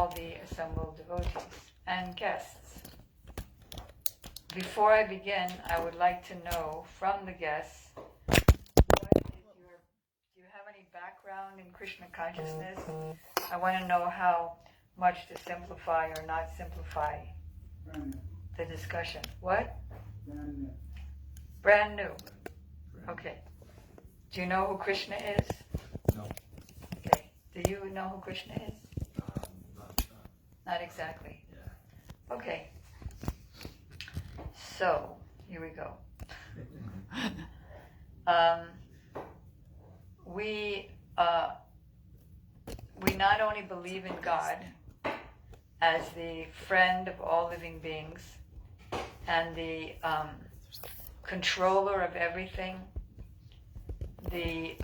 all the assembled devotees and guests. Before I begin, I would like to know from the guests, do you have any background in Krishna consciousness? I want to know how much to simplify or not simplify the discussion. What? Brand new. Okay. Do you know who Krishna is? No. Okay. Do you know who Krishna is? Not exactly. Yeah. Okay. So, here we go. We not only believe in God as the friend of all living beings and the controller of everything, the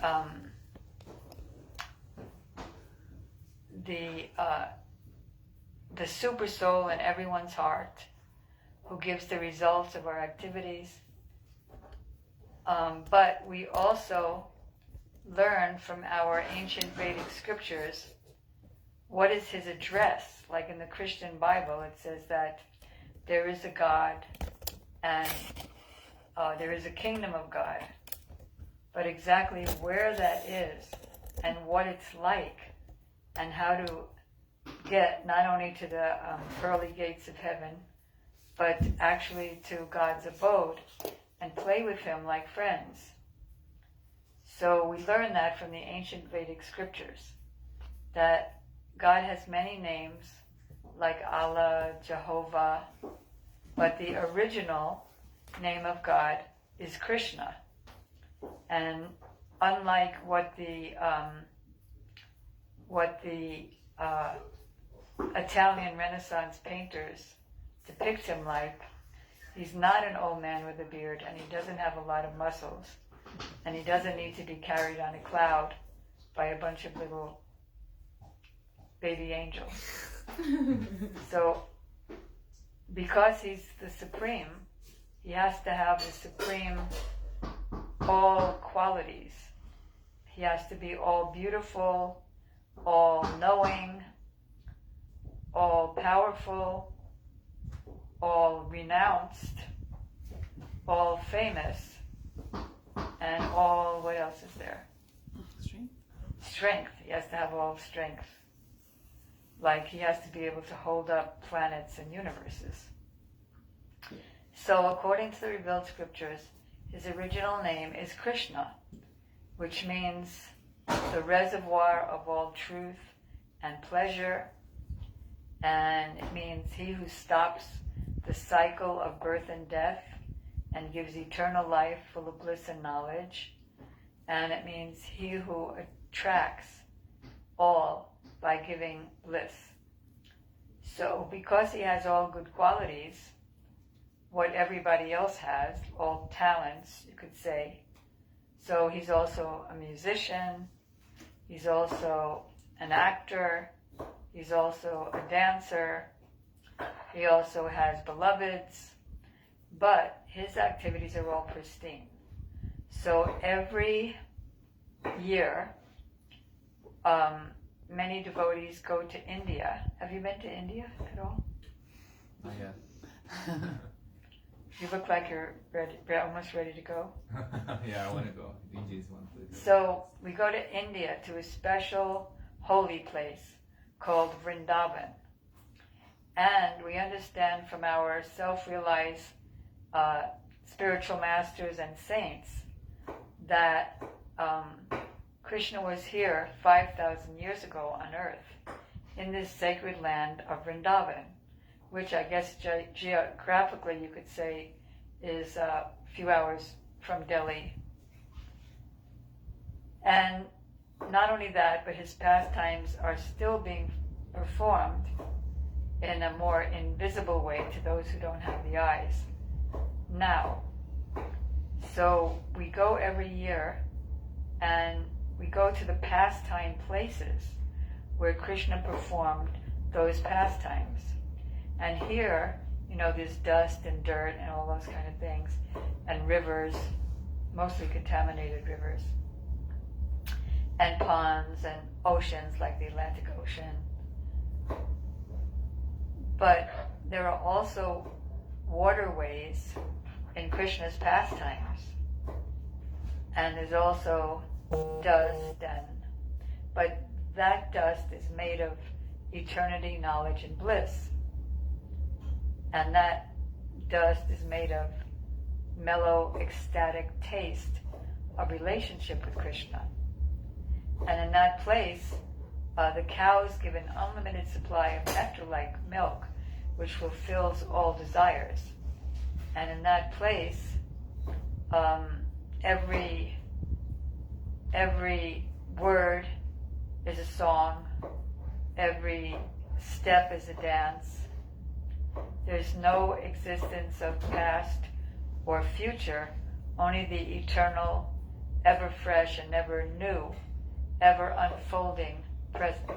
super soul in everyone's heart, who gives the results of our activities. But we also learn from our ancient Vedic scriptures what is his address. Like in the Christian Bible, it says that there is a God and there is a kingdom of God. But exactly where that is and what it's like and how to get not only to the pearly gates of heaven, but actually to God's abode and play with him like friends. So we learn that from the ancient Vedic scriptures, that God has many names, like Allah, Jehovah, but the original name of God is Krishna. And unlike what the Italian Renaissance painters depict him like, he's not an old man with a beard, and he doesn't have a lot of muscles, and he doesn't need to be carried on a cloud by a bunch of little baby angels. So, because he's the supreme, he has to have the supreme all qualities. He has to be all beautiful, all knowing, all powerful, all renounced, all famous, and all, what else is there? Strength. He has to have all strength. Like he has to be able to hold up planets and universes. So according to the revealed scriptures, his original name is Krishna, which means the reservoir of all truth and pleasure, and it means he who stops the cycle of birth and death and gives eternal life full of bliss and knowledge, and it means he who attracts all by giving bliss. So because he has all good qualities, what everybody else has, all talents, you could say. So he's also a musician, he's also an actor, he's also a dancer, he also has beloveds, but his activities are all pristine. So every year, many devotees go to India. Have you been to India at all? Not yet. You look like you're almost ready to go. Yeah, I want to go. India is one place. So we go to India to a special holy place called Vrindavan. And we understand from our self-realized spiritual masters and saints that Krishna was here 5,000 years ago on earth in this sacred land of Vrindavan, which I guess geographically you could say is a few hours from Delhi. And not only that, but his pastimes are still being performed in a more invisible way to those who don't have the eyes now. So we go every year and we go to the pastime places where Krishna performed those pastimes. And here, there's dust and dirt and all those kind of things, and rivers, mostly contaminated rivers, and ponds and oceans like the Atlantic Ocean. But there are also waterways in Krishna's pastimes. And there's also dust, but that dust is made of eternity, knowledge, and bliss. And that dust is made of mellow, ecstatic taste of relationship with Krishna. And in that place, the cows give an unlimited supply of nectar-like milk, which fulfills all desires. And in that place, every word is a song, every step is a dance. There's no existence of past or future, only the eternal, ever fresh and ever new, ever unfolding present.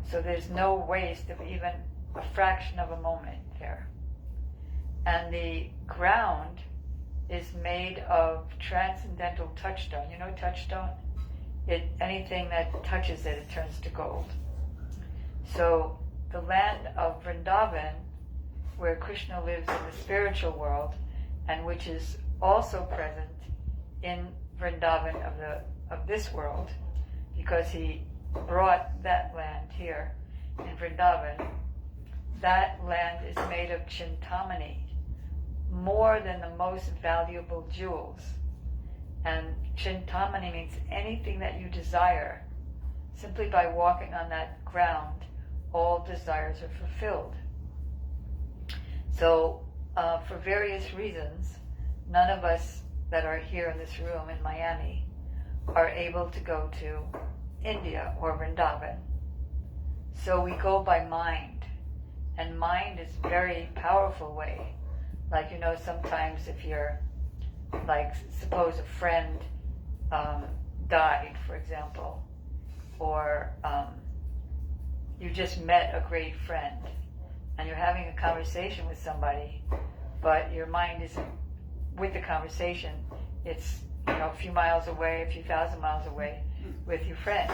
So there's no waste of even a fraction of a moment there. And the ground is made of transcendental touchstone. You know touchstone? Anything that touches it turns to gold. So the land of Vrindavan, where Krishna lives in the spiritual world, and which is also present in Vrindavan of this world, because he brought that land here in Vrindavan. That land is made of Chintamani, more than the most valuable jewels. And Chintamani means anything that you desire. Simply by walking on that ground, all desires are fulfilled. So, for various reasons, none of us that are here in this room in Miami are able to go to India or Vrindavan. So we go by mind, and mind is a very powerful way. Like, sometimes if you're, like, suppose a friend died, for example, or you just met a great friend, and you're having a conversation with somebody, but your mind isn't with the conversation. It's, a few miles away, a few thousand miles away with your friend.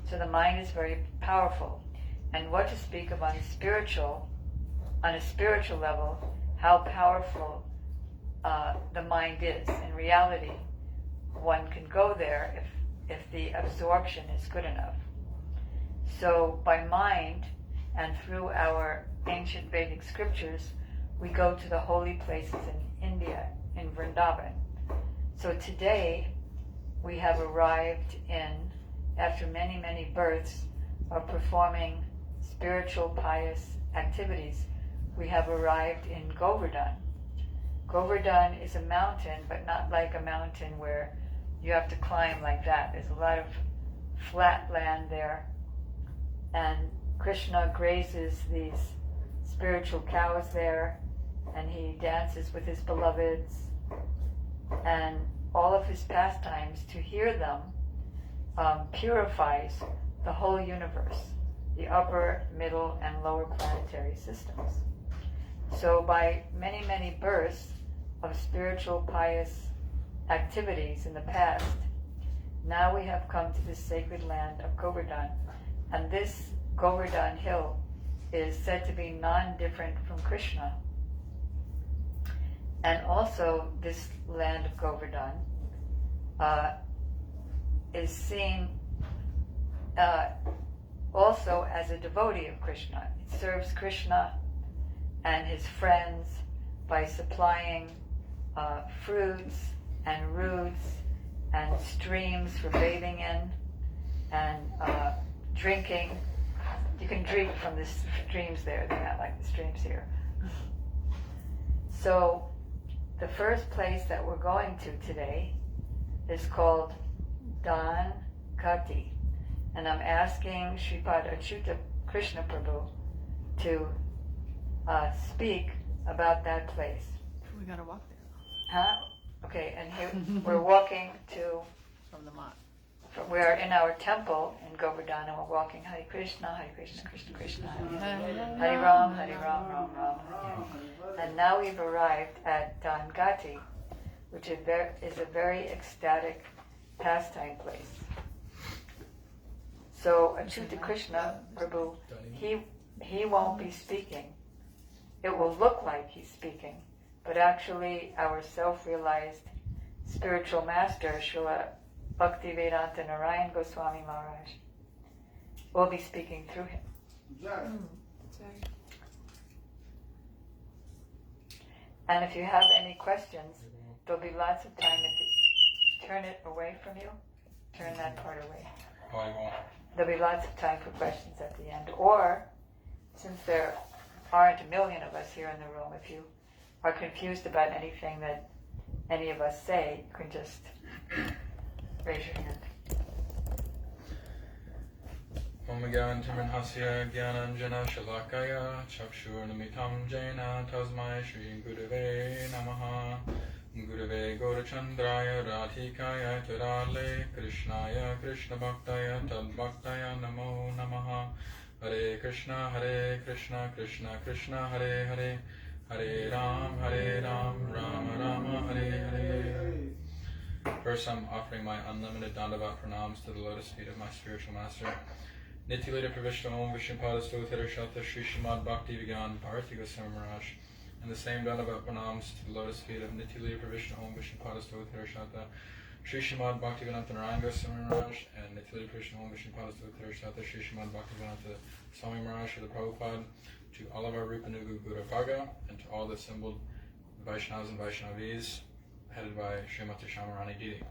So the mind is very powerful. And what to speak of on a spiritual level, how powerful the mind is. In reality, one can go there if the absorption is good enough. So by mind and through our ancient Vedic scriptures, we go to the holy places in India, in Vrindavan. So today, we have arrived after many, many births of performing spiritual, pious activities, we have arrived in Govardhan. Govardhan is a mountain, but not like a mountain where you have to climb like that. There's a lot of flat land there. And Krishna grazes these spiritual cows there, and he dances with his beloveds. And all of his pastimes, to hear them, purifies the whole universe, the upper, middle, and lower planetary systems. So by many, many births of spiritual, pious activities in the past, now we have come to this sacred land of Govardhan. And this Govardhan hill is said to be non-different from Krishna. And also, this land of Govardhan is seen also as a devotee of Krishna. It serves Krishna and his friends by supplying fruits and roots and streams for bathing in and drinking. You can drink from the streams there. They're not like the streams here. So the first place that we're going to today is called Dan Kati. And I'm asking Sripad Achyuta Krishna Prabhu to speak about that place. We gotta walk there. Huh? Okay, and here we're walking to, From the mosque. we are in our temple in Govardhan, and we're walking Hare Krishna, Krishna Krishna, Hare Ram, Ram Ram. And now we've arrived at Dangati, which is a very ecstatic pastime place. So Achyuta Krishna Prabhu, he won't be speaking. It will look like he's speaking, but actually our self-realized spiritual master, Srila Bhaktivedanta Narayan Goswami Maharaj, will be speaking through him. And if you have any questions, there'll be lots of time turn it away from you. Turn that part away. There'll be lots of time for questions at the end. Or, since there aren't a million of us here in the room, if you are confused about anything that any of us say, you can just raise your hand. Om Gyanantimanhasya Gyananjana Shalakaya Chakshurnamitam Jaina Tasmai Shri Gurave Namaha Gurave Gaurachandraya Radhikaya Tadale Krishnaya Krishna Bhaktaya Tadbhaktaya Namo Namaha Hare Krishna Krishna Krishna Hare Hare Hare Ram Rama Rama Hare Hare. First, I'm offering my unlimited Dandavat pranams to the lotus feet of my spiritual master. Nityalita Pravishta Om Vishnupada Stotara Shata Sri Srimad Bhakti Vigyan Bharati Goswami Maharaj. And the same Dandavat pranams to the lotus feet of Nityalita Pravishta Om Vishnupada Stotara Shata Sri Srimad Bhakti Vedanta Narayan Goswami Maharaj and Nityalita Pravishta Om Vishnupada Stotara Shata Sri Srimad Bhakti Vedanta Swami Maharaj for the Prabhupada, to all of our Rupanuga Guru Bhaga, and to all the assembled Vaishnavas and Vaishnavis headed by Srimati Syamarani Didi.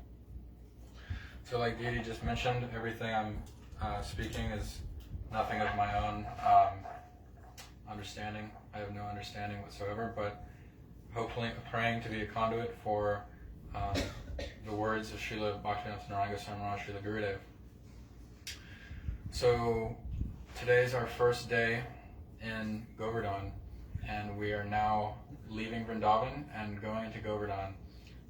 So like Didi just mentioned, everything I'm speaking is nothing of my own understanding. I have no understanding whatsoever, but hopefully praying to be a conduit for the words of Srila Bhaktivedanta Narayan Goswami Maharaj, Srila Gurudev. So today is our first day in Govardhan, and we are now leaving Vrindavan and going into Govardhan.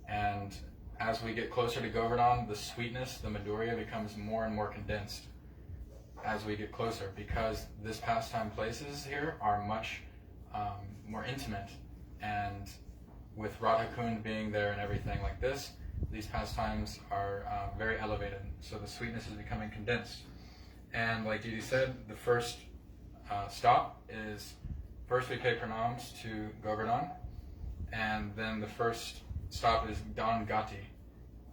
And as we get closer to Govardhan, the sweetness, the Madhurya, becomes more and more condensed as we get closer, because this pastime places here are much more intimate, and with Radha Kund being there and everything like this, these pastimes are very elevated, so the sweetness is becoming condensed. And like Didi said, the first stop is, first we pay pranams to Govardhan, and then the first stop is Gangati,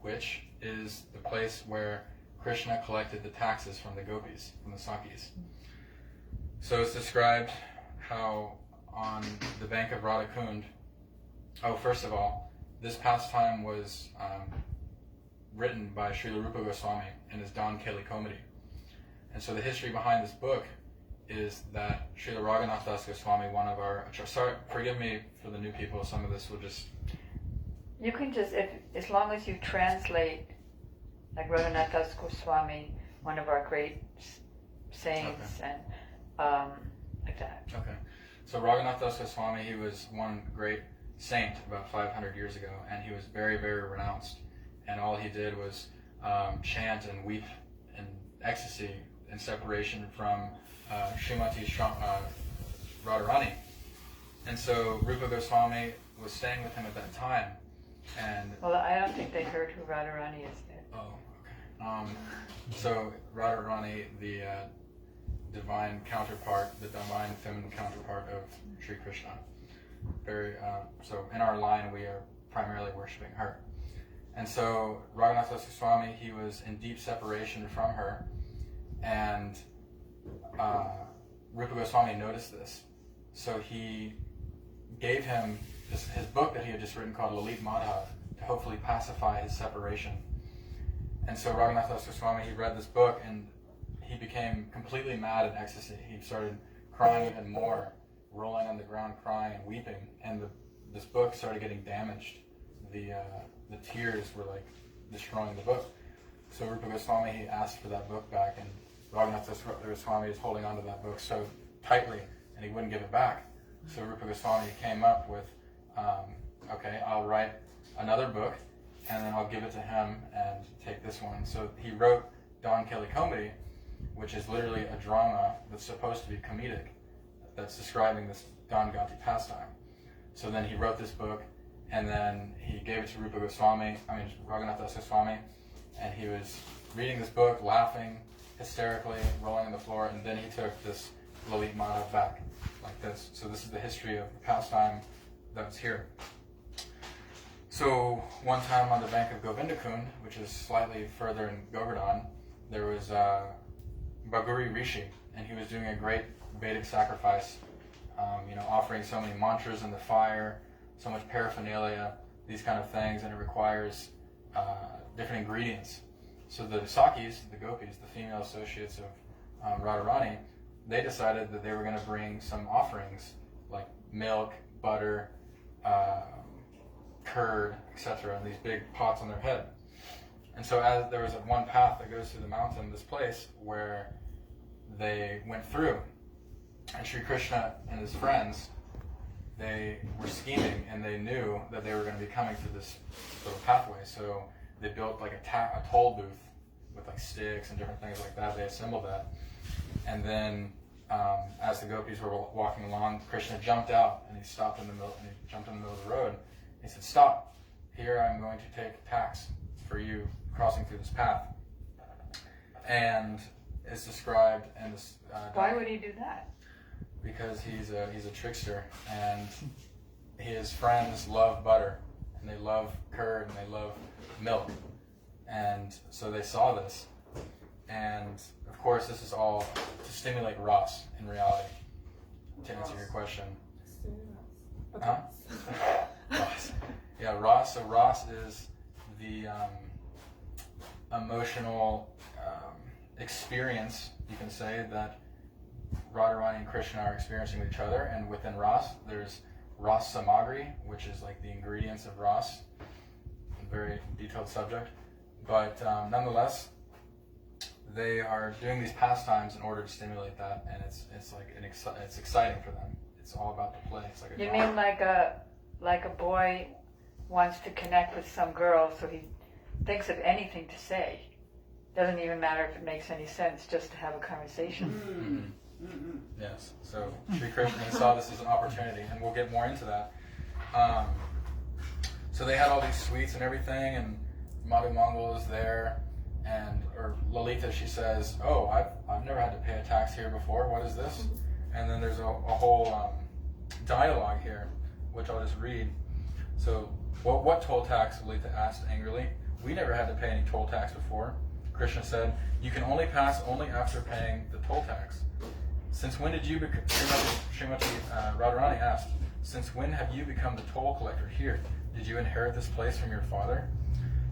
which is the place where Krishna collected the taxes from the gopis, from the Sakis. So it's described how on the bank of Radha Kund, first of all, this pastime was written by Srila Rupa Goswami in his Dan Keli Komedi. And so the history behind this book is that Srila Raghunath Das Goswami, one of our, sorry, forgive me for the new people, some of this will just... You can just, as long as you translate, like Raghunath Das Goswami, one of our great saints, okay. And like that. Okay. So Raghunath Das Goswami, he was one great saint about 500 years ago, and he was very, very renounced. And all he did was chant and weep in ecstasy in separation from Srimati Radharani. And so Rupa Goswami was staying with him at that time. And well, I don't think they heard who Radharani is yet. Oh, okay. So Radharani, the divine counterpart, the divine feminine counterpart of Sri Krishna. Very. So in our line, we are primarily worshiping her. And so Raghunath Das Goswami, he was in deep separation from her, and Rupa Goswami noticed this. So he gave him his book that he had just written called Lalit Madhav to hopefully pacify his separation. And so Raghunath Das Goswami, he read this book and he became completely mad in ecstasy. He started crying even more, rolling on the ground crying and weeping, and this book started getting damaged. The tears were like destroying the book. So Rupa Goswami, he asked for that book back, and Raghunath Das Goswami is holding onto that book so tightly, and he wouldn't give it back. So Rupa Goswami came up with, okay, I'll write another book, and then I'll give it to him and take this one. So he wrote Dan Keli Komedi, which is literally a drama that's supposed to be comedic, that's describing this Gangati pastime. So then he wrote this book, and then he gave it to Raghunath Das Goswami, and he was reading this book, laughing hysterically, rolling on the floor, and then he took this Lalit Madhav back, like this. So this is the history of the pastime that's here. So one time on the bank of Govindakund, which is slightly further in Govardhan, there was Baguri Rishi, and he was doing a great Vedic sacrifice, offering so many mantras in the fire, so much paraphernalia, these kind of things, and it requires different ingredients. So the Sakis, the gopis, the female associates of Radharani, they decided that they were going to bring some offerings like milk, butter, curd, etc., in these big pots on their head. And so as there was one path that goes through the mountain, this place where they went through, and Sri Krishna and his friends, they were scheming, and they knew that they were going to be coming through this little pathway. So they built like a toll booth with like sticks and different things like that. They assembled that, and then as the gopis were walking along, Krishna jumped out and he stopped in the middle. And he jumped in the middle of the road. He said, "Stop! Here I'm going to take tax for you crossing through this path." And it's described in this. Why would he do that? Because he's a trickster, and his friends love butter, and they love curd, and they love milk, and so they saw this, and of course this is all to stimulate Ras in reality. To answer your question, huh? Ras. Yeah, Ras. So Ras is the emotional experience, you can say, that Radharani and Krishna are experiencing with each other, and within Ras, there's Ras Samagri, which is like the ingredients of Ras, a very detailed subject. But nonetheless, they are doing these pastimes in order to stimulate that, and it's exciting for them. It's all about the play. It's like a You drama. mean like a boy wants to connect with some girl, so he thinks of anything to say. Doesn't even matter if it makes any sense, just to have a conversation. Yes. So Sri Krishna saw this as an opportunity, and we'll get more into that. So they had all these sweets and everything, and Madhu Mangal is there, or Lalita, she says, "Oh, I've never had to pay a tax here before. What is this?" And then there's a whole dialogue here, which I'll just read. So, what toll tax? Lalita asked angrily. "We never had to pay any toll tax before." Krishna said, "You can only pass only after paying the toll tax. Since when did you become?" Srimati Radharani asked, "Since when have you become the toll collector here? Did you inherit this place from your father?"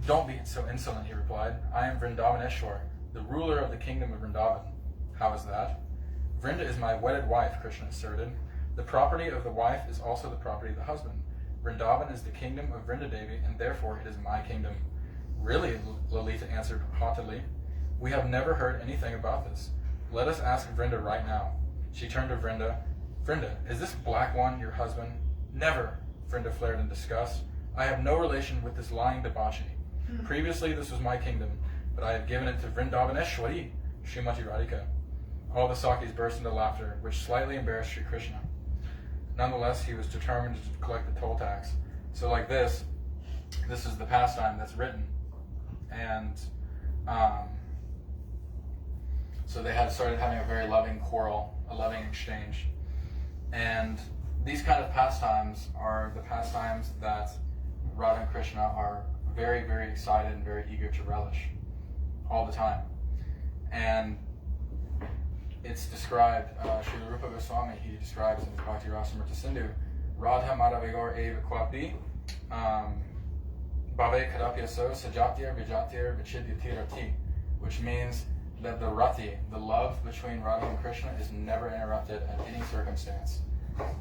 "Don't be so insolent," he replied. "I am Vrindavaneshwar, the ruler of the kingdom of Vrindavan." "How is that?" "Vrinda is my wedded wife," Krishna asserted. "The property of the wife is also the property of the husband. Vrindavan is the kingdom of Vrinda Devi, and therefore it is my kingdom." "Really?" Lalita answered haughtily. "We have never heard anything about this. Let us ask Vrinda right now." She turned to Vrinda. "Vrinda, is this black one your husband?" "Never," Vrinda flared in disgust. "I have no relation with this lying debauchee. Previously this was my kingdom, but I have given it to Vrindavaneshwari, Srimati Radhika." All the Sakis burst into laughter, which slightly embarrassed Sri Krishna. Nonetheless, he was determined to collect the toll tax. So like this is the pastime that's written. And so they had started having a very loving quarrel, a loving exchange. And these kind of pastimes are the pastimes that Radha and Krishna are very, very excited and very eager to relish all the time. And it's described, Srila Rupa Goswami, he describes in the Bhakti Rasamrita Sindhu, Radha Madhavigor Eva Kwapi, Bhave Kadapyaso Sajatyar Vijatyar Vichidyatirati, which means that the rati, the love between Radha and Krishna, is never interrupted at any circumstance.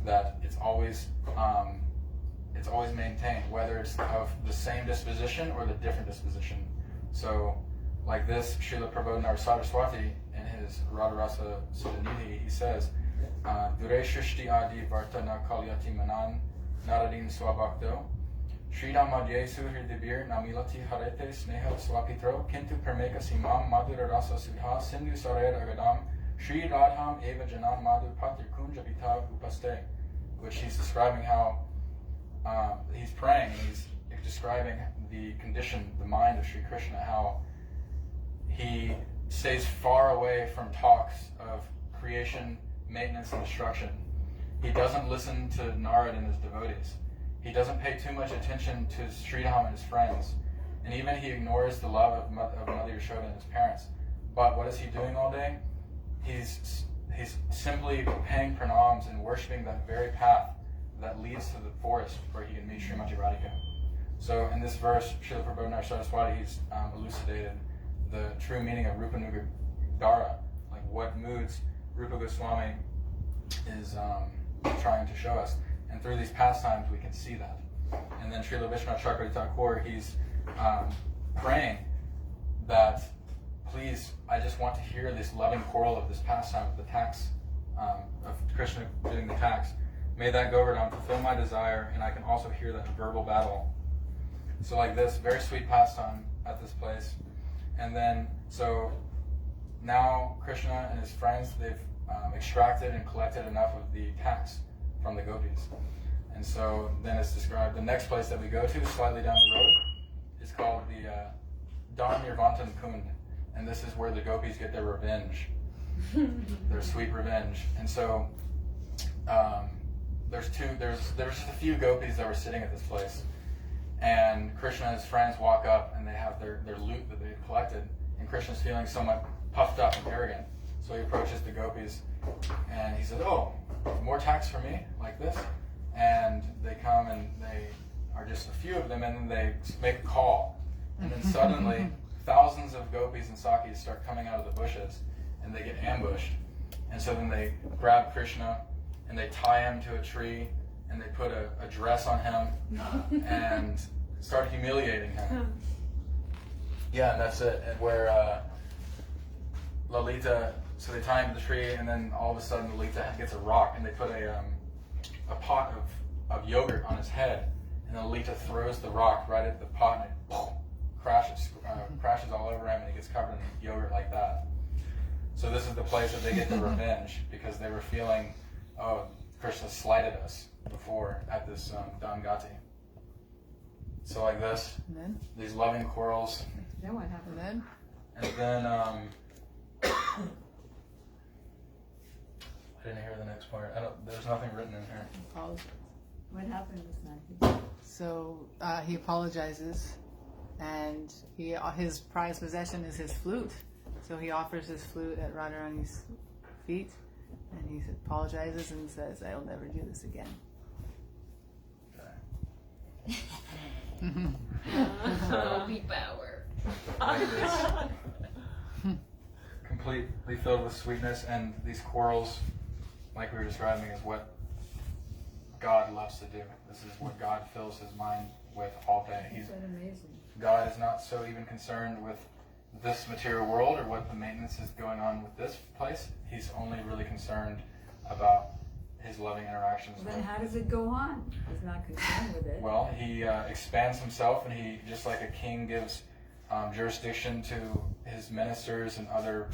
That it's always maintained, whether it's of the same disposition or the different disposition. So, like this, Srila Prabodhana Saraswati, in his Radharasa Sudhanidhi, he says, Dure Shrishti Adi Vartana Kalyati Manan Naradin Swabhakto Sridam Madhyesu Hridibir Namilati Harete Sneha Swapitro Kintu Permeka Simam Madhura Rasa Sudha Sindhu Sarer Agadam Sri Radham Eva Janan Madhu Patir Kunja Vitav Upaste, which he's describing how he's praying, and he's describing the condition, the mind of Sri Krishna, how he stays far away from talks of creation maintenance and instruction. He doesn't listen to Narad and his devotees. He doesn't pay too much attention to Sridham and his friends. And even he ignores the love of Mother Yashoda and his parents. But what is he doing all day? He's simply paying pranams and worshipping that very path that leads to the forest where he can meet Srimati Radhika. So in this verse, Srila Prabhupada Saraswati, he's elucidated the true meaning of Rupanuga Dara, like what moods Rupa Goswami is trying to show us. And through these pastimes, we can see that. And then Srila Vishwanath Chakravarti Thakur, he's praying that, please, I just want to hear this loving choral of this pastime of the tax, of Krishna doing the tax. May that Govardhan fulfill my desire, and I can also hear that verbal battle. So like this, very sweet pastime at this place. And then, so now Krishna and his friends, they've extracted and collected enough of the tax from the gopis. And so then it's described, the next place that we go to, slightly down the road, is called the Dan Nirvantan Kund. And this is where the gopis get their revenge, their sweet revenge. And so there's just a few gopis that were sitting at this place. And Krishna and his friends walk up and they have their loot that they've collected. And Krishna's feeling somewhat puffed up and arrogant. So he approaches the gopis and he says, oh, more tax for me, like this? And they come and they are just a few of them, and then they make a call. And then suddenly, thousands of gopis and sakis start coming out of the bushes, and they get ambushed. And so then they grab Krishna, and they tie him to a tree, and they put a dress on him, and start humiliating him. Yeah, and that's it. And where Lalita, so they tie him to the tree, and then all of a sudden Lalita gets a rock, and they put a pot of yogurt on his head, and then Lalita throws the rock right at the pot, and it crashes all over him, and he gets covered in yogurt like that. So this is the place that they get their revenge, because they were feeling, oh, Krishna slighted us before at this Dangati. So like this, And then? these loving quarrels. Then what happened then? And then, I didn't hear the next part. There's nothing written in here. What happened this night? So he apologizes, and his prized possession is his flute. So he offers his flute at Radharani's feet, and he apologizes and says, "I will never do this again." Be power. Like this. Completely filled with sweetness, and these quarrels, like we were describing, is what God loves to do. This is what God fills his mind with all day. Amazing. God is not so even concerned with this material world or what the maintenance is going on with this place. He's only really concerned about his loving interactions Well, with. then how does it go on? He's not concerned with it. Well, he expands himself, and he, just like a king gives jurisdiction to his ministers and other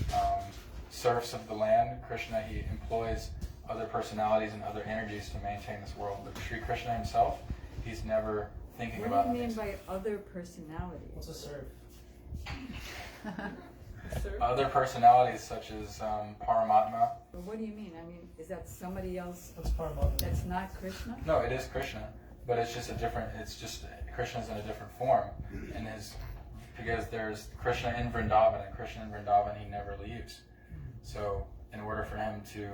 serfs of the land, Krishna, he employs other personalities and other energies to maintain this world. But Sri Krishna himself, he's never thinking about What do you mean anything. by other personalities? What's a serve? Other personalities such as Paramatma. But what do you mean? I mean, is that somebody else What's Paramatma? that's not Krishna? No, it is Krishna, but it's just Krishna's in a different form. Because there's Krishna in Vrindavan, and Krishna in Vrindavan, he never leaves. So in order for him to,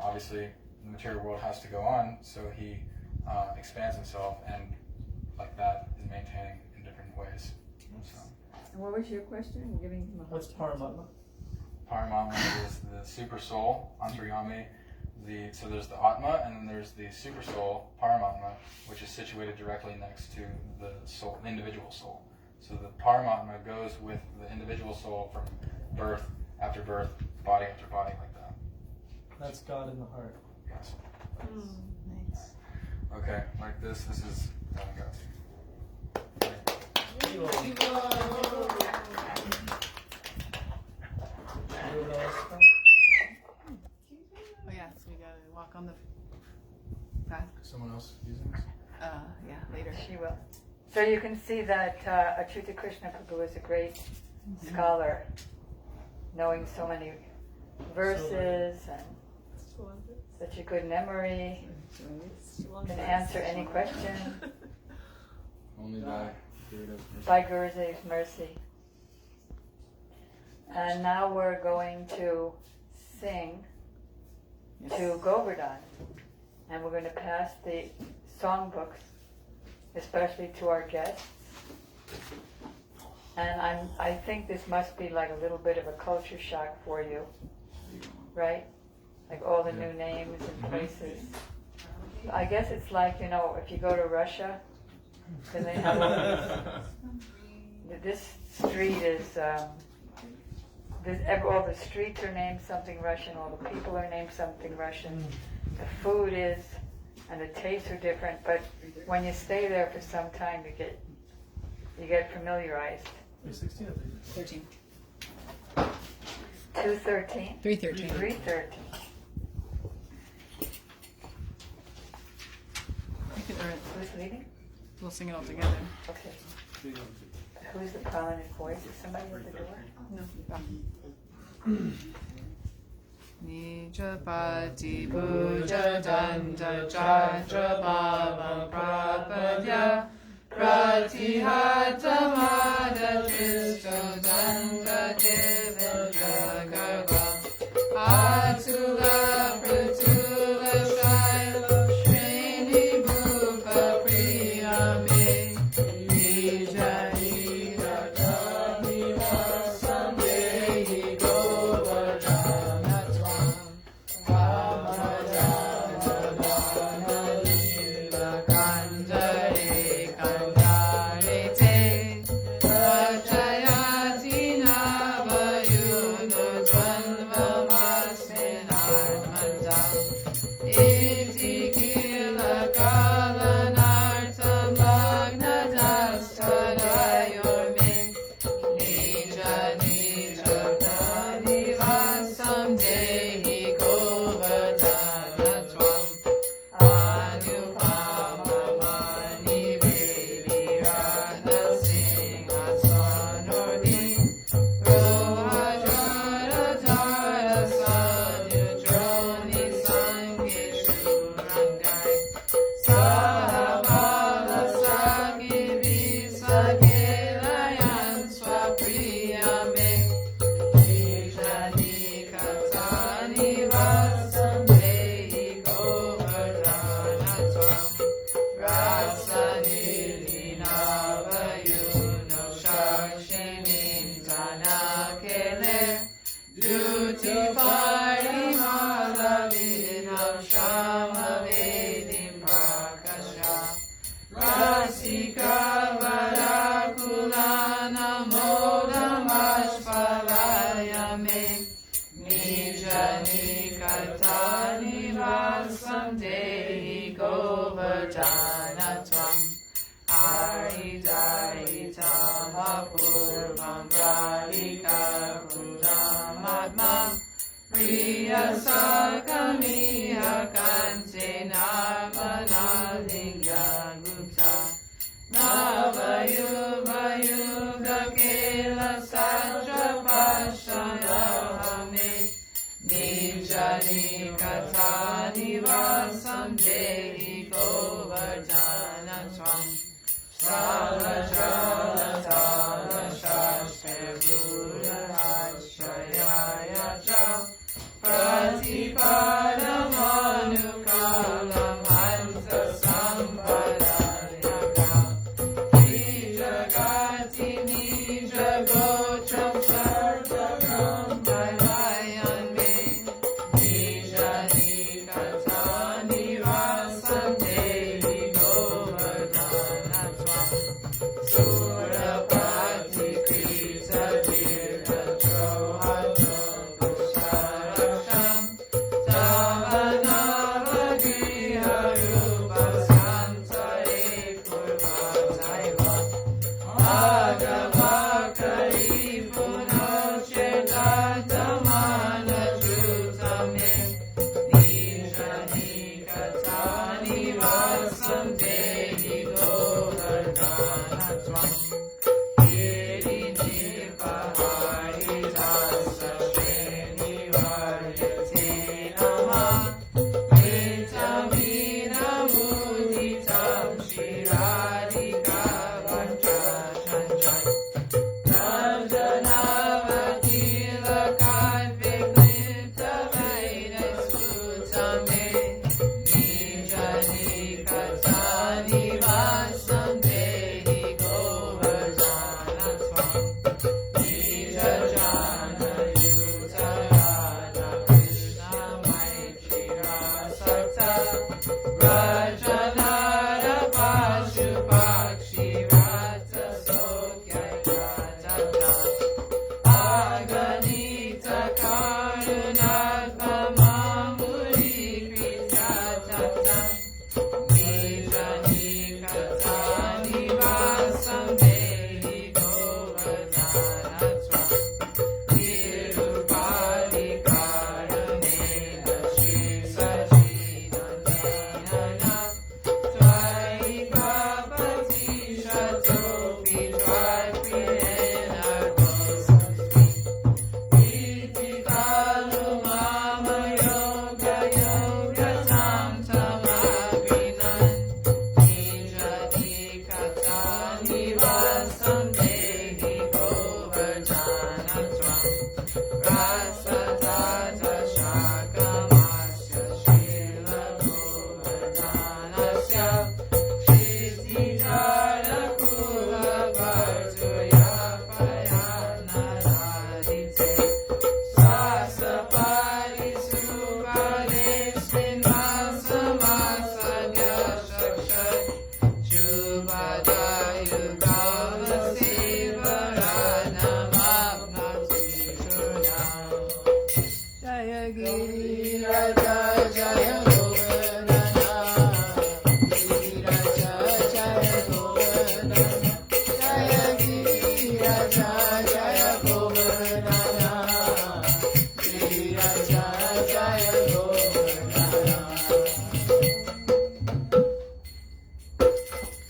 obviously the material world has to go on, so he expands himself, and like that is maintaining in different ways. So And what was your question? I'm giving him a What's Paramatma? Paramatma is the super soul, Antaryami. So there's the Atma, and then there's the super soul, Paramatma, which is situated directly next to the soul, individual soul. So the Paramatma goes with the individual soul from birth after birth, body after body, like that. That's God in the heart. Yes. Nice. Okay, like this is Dangati. Oh yeah, so we gotta walk on the path. Someone else using this? Yeah, later. She will. So you can see that Achyuta Krishna Prabhu is a great scholar, knowing so many verses and Such a good memory. Can answer any question Only by spirit of mercy. by Gurudev's mercy. And now we're going to sing to Govardhan. And we're going to pass the songbooks, especially to our guests. And I think this must be like a little bit of a culture shock for you, right? Like all the new names and places. I guess it's like, you know, if you go to Russia, then they have all these, this street is, all the streets are named something Russian, all the people are named something Russian, the food is, and the tastes are different, but when you stay there for some time, you get familiarized. 316 or 13. 213? 313. 313. You can earn it. Who's leading? We'll sing it all together. Okay. Who's the prominent voice? Is somebody at the door? No. Nijapati puja danda jatra bhavam prapadya pratihata mada tristo danda devendra garva atula pratula shaila shreni bhupa priyame nija nija dhamira samdehi govardhana tvam kandare kandare te vajayati navayuno dvanva masminarmanda iti kila kalanartam magnadastadayorme nija nija pranivasam dehi govardhana tvam Anupamamani Vevirana Singhasanurdi Rohajaratara Sanyujroni Sangeshurangai Sahabala Saki Visakelayan Swapriyame Nijani Katani Vasam Dehi Govardhana Tvam Rasanilina Vayuno Shakshinim Tanakele Duti Parimaladinam Shamavedim Prakasha Rasika Varakulana Modamashpalayame Nijani Katani Vasam Dehi Govardhana Tvam Aridaritam Apurvam Radhika Kudamatma Priya Sakamiha Kante Narmanalingya Gupta Navayuga Kela Satrapashanahame Nijani Katani Vasam Dehi Govardhana Tvam Sala Jala Sala Shastra Gura Hashrayaya Cha Pratipada Manukalam Anta Sampadayaka Nijagati Nijagotram Sarvakam Daivayan Me Nijani Katani Vasam Dehi Govardhana Tvam Sura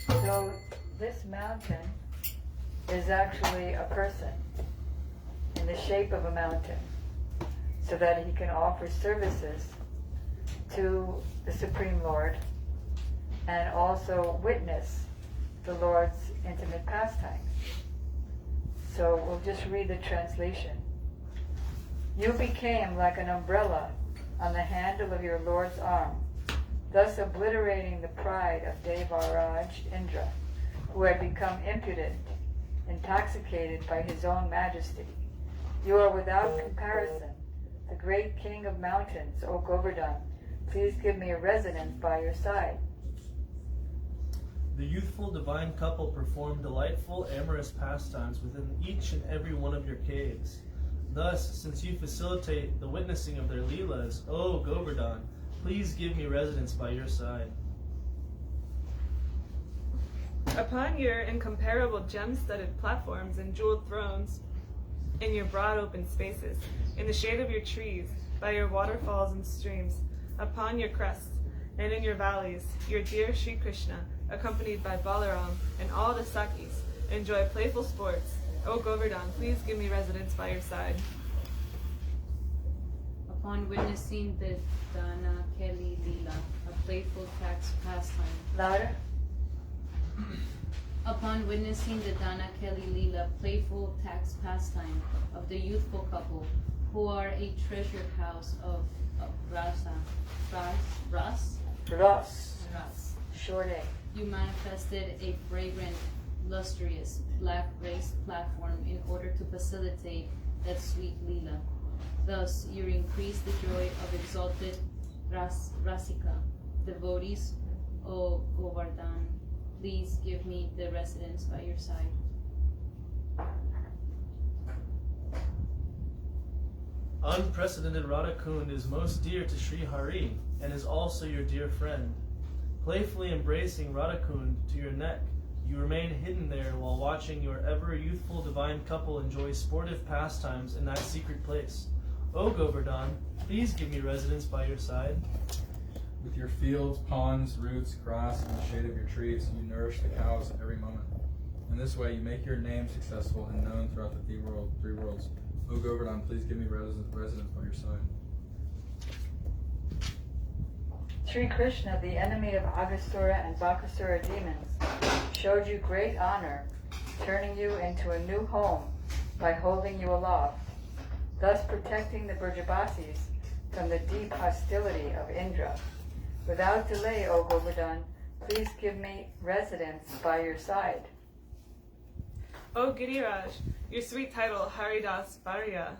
So this mountain is actually a person in the shape of a mountain, so that he can offer services to the Supreme Lord and also witness the Lord's intimate pastimes. So we'll just read the translation. You became like an umbrella on the handle of your Lord's arm, thus obliterating the pride of Devaraj Indra, who had become impudent, intoxicated by his own majesty. You are without comparison, the great king of mountains, O Govardhan. Please give me a residence by your side. The youthful divine couple perform delightful amorous pastimes within each and every one of your caves. Thus, since you facilitate the witnessing of their leelas, O Govardhan, please give me residence by your side. Upon your incomparable gem-studded platforms and jeweled thrones, in your broad open spaces, in the shade of your trees, by your waterfalls and streams, upon your crests, and in your valleys, your dear Sri Krishna, accompanied by Balaram and all the Sakis, enjoy playful sports. O Govardhan, please give me residence by your side. Upon witnessing the Dana Kelly Leela, a playful tax pastime. Louder. Upon witnessing the Dana Kelly Leela, playful tax pastime of the youthful couple, who are a treasure house of Ras. Ras. Short A. You manifested a fragrant, lustrous, black raised platform in order to facilitate that sweet Leela. Thus, you increase the joy of exalted Rasika devotees. O Govardhan, please give me the residence by your side. Unprecedented Radha Kund is most dear to Sri Hari and is also your dear friend. Playfully embracing Radha Kund to your neck, you remain hidden there while watching your ever youthful divine couple enjoy sportive pastimes in that secret place. O Govardhan, please give me residence by your side. With your fields, ponds, roots, grass, and the shade of your trees, you nourish the cows at every moment. In this way, you make your name successful and known throughout the three worlds. O Govardhan, please give me residence by your side. Sri Krishna, the enemy of Aghasura and Bakasura demons, showed you great honor, turning you into a new home by holding you aloft, thus protecting the Brajabasis from the deep hostility of Indra. Without delay, O Govardhan, please give me residence by your side. O Giriraj, your sweet title, Haridas Varya,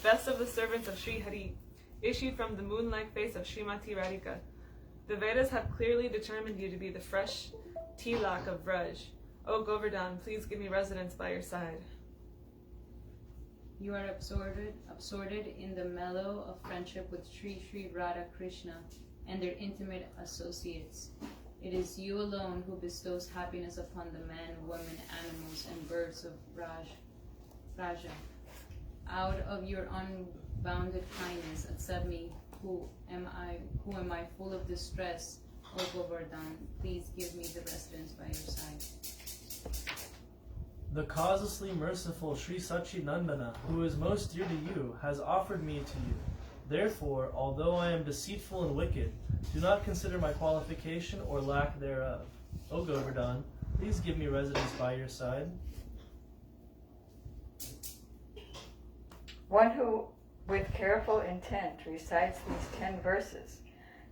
best of the servants of Sri Hari, issued from the moon-like face of Srimati Radhika. The Vedas have clearly determined you to be the fresh tilak of Vraj. O Govardhan, please give me residence by your side. You are absorbed in the mellow of friendship with Sri Radha Krishna and their intimate associates. It is you alone who bestows happiness upon the men, women, animals, and birds of Raja. Out of your unbounded kindness, accept me, who am I full of distress, O Govardhan, please give me the residence by your side. The causelessly merciful Sri Sachidnandana, who is most dear to you, has offered me to you. Therefore, although I am deceitful and wicked, do not consider my qualification or lack thereof. O Govardhan, please give me residence by your side. One who, with careful intent, recites these 10 verses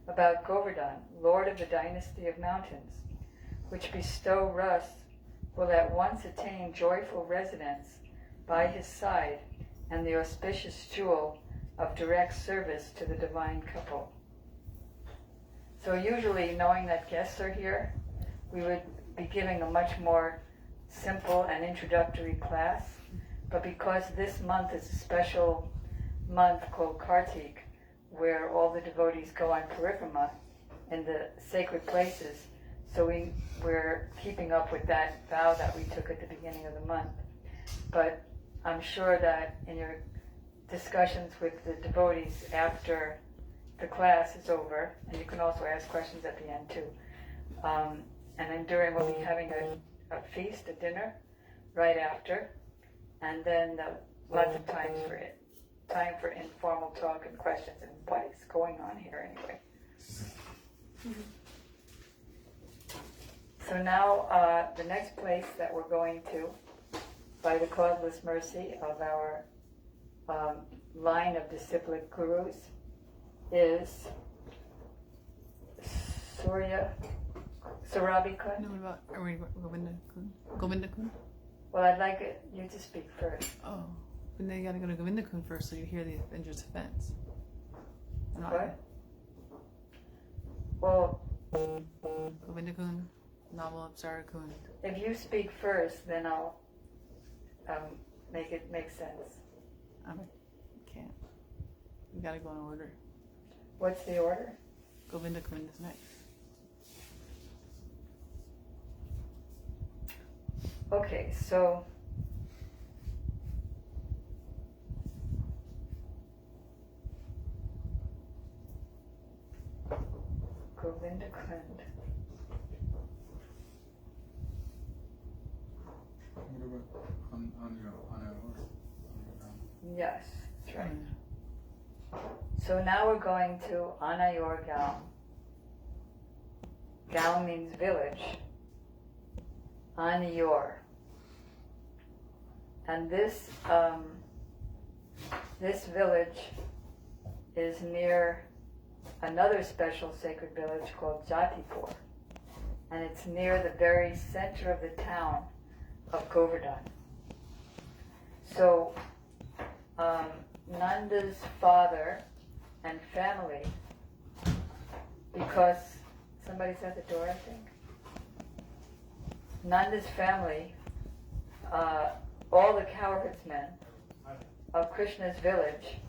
about Govardhan, Lord of the dynasty of mountains, which bestow rust, will at once attain joyful residence by his side and the auspicious jewel of direct service to the divine couple. So usually, knowing that guests are here, we would be giving a much more simple and introductory class. But because this month is a special month called Kartik, where all the devotees go on parikrama in the sacred places, so we're keeping up with that vow that we took at the beginning of the month. But I'm sure that in your discussions with the devotees after the class is over, and you can also ask questions at the end too. And then during, we'll be having a feast, a dinner, right after, and then lots of time for informal talk and questions, and what is going on here anyway. So now the next place that we're going to, by the causeless mercy of our line of disciplic gurus, is Surabhi-Kund. No, what about, are we Govinda-Kund? Well, I'd like you to speak first. Oh, but then you gotta go to Govinda-Kund first so you hear the Indra's offense. What? Well, Govinda-Kund, Naval Apsara-Kund. if you speak first, then I'll make it make sense. I can't. You gotta go in order. What's the order? Govinda-Kund is next. Okay, so Govinda-Kund. What about on your order? Yes, that's right. So now we're going to Anayor Gaon. Gaon means village. Anayor. And this village is near another special sacred village called Didi-4. And it's near the very center of the town of Govardhan. So Nanda's father and family, because somebody's at the door, I think. Nanda's family, all the cowherdsmen of Krishna's village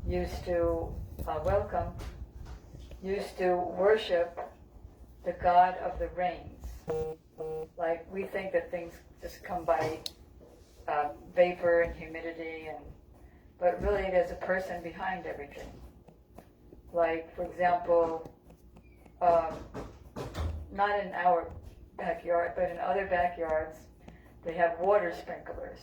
used to worship the god of the rains. Like we think that things just come by vapor and humidity, but really there's a person behind everything. Like, for example, not in our backyard, but in other backyards, they have water sprinklers.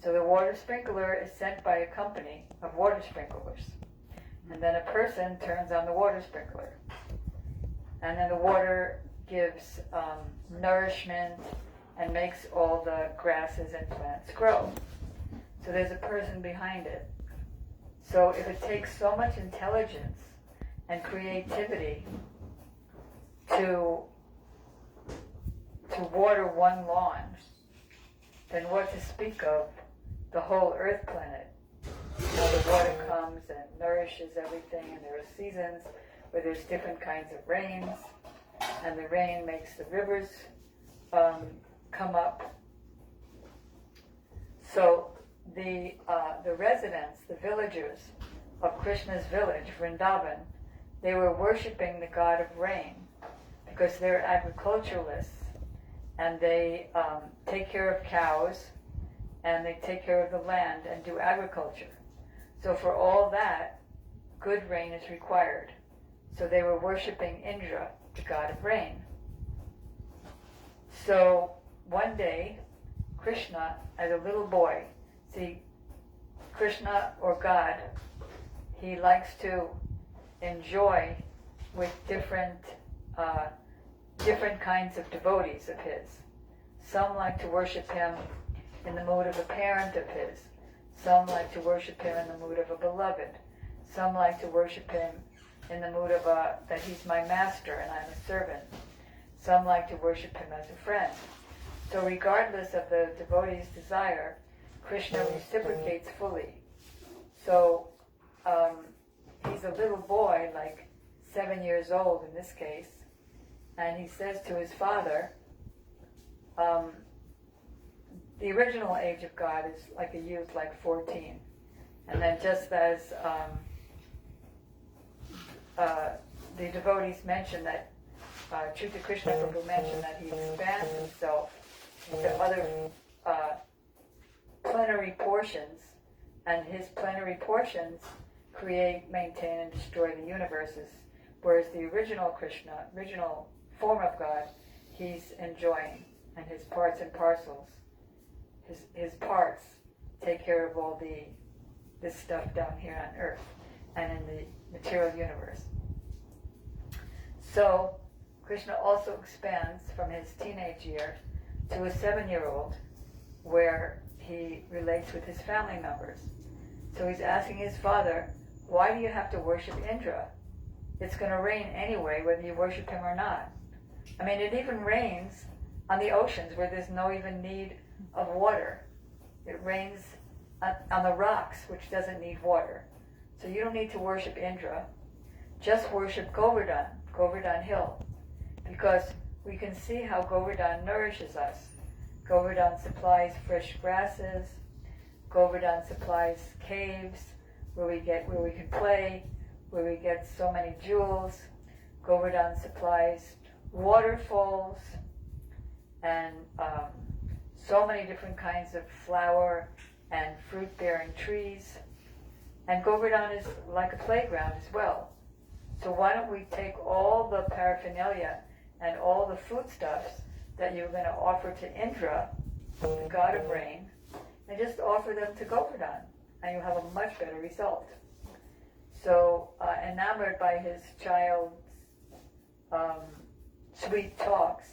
So the water sprinkler is sent by a company of water sprinklers. And then a person turns on the water sprinkler. And then the water gives nourishment and makes all the grasses and plants grow. So there's a person behind it. So if it takes so much intelligence and creativity to water one lawn, then what to speak of the whole earth planet? How the water comes and nourishes everything, and there are seasons where there's different kinds of rains, and the rain makes the rivers come up. So the residents, the villagers of Krishna's village, Vrindavan, they were worshipping the god of rain because they're agriculturalists, and they take care of cows, and they take care of the land and do agriculture. So for all that, good rain is required. So they were worshipping Indra, the god of rain. So one day, Krishna, as a little boy, see, Krishna, or God, he likes to enjoy with different kinds of devotees of his. Some like to worship him in the mood of a parent of his. Some like to worship him in the mood of a beloved. Some like to worship him in the mood of that he's my master and I'm a servant. Some like to worship him as a friend. So regardless of the devotee's desire, Krishna reciprocates fully. So he's a little boy, like 7 years old in this case, and he says to his father, the original age of God is like a youth, like 14. And then just as the devotees mention that, Chuta Krishna Prabhu mentioned that he expands himself into other plenary portions, and his plenary portions create, maintain, and destroy the universes, whereas the original Krishna, original form of God, he's enjoying, and his parts and parcels, his parts take care of all this stuff down here on earth and in the material universe. So Krishna also expands from his teenage year to a 7-year-old, where he relates with his family members. So he's asking his father, why do you have to worship Indra? It's going to rain anyway, whether you worship him or not. I mean, it even rains on the oceans where there's no even need of water. It rains on the rocks, which doesn't need water. So you don't need to worship Indra. Just worship Govardhan Hill, because we can see how Govardhan nourishes us. Govardhan supplies fresh grasses. Govardhan supplies caves where we can play, where we get so many jewels. Govardhan supplies waterfalls and so many different kinds of flower and fruit-bearing trees. And Govardhan is like a playground as well. So why don't we take all the paraphernalia and all the foodstuffs that you're going to offer to Indra, the god of rain, and just offer them to Govardhan, and you'll have a much better result. So enamored by his child's sweet talks,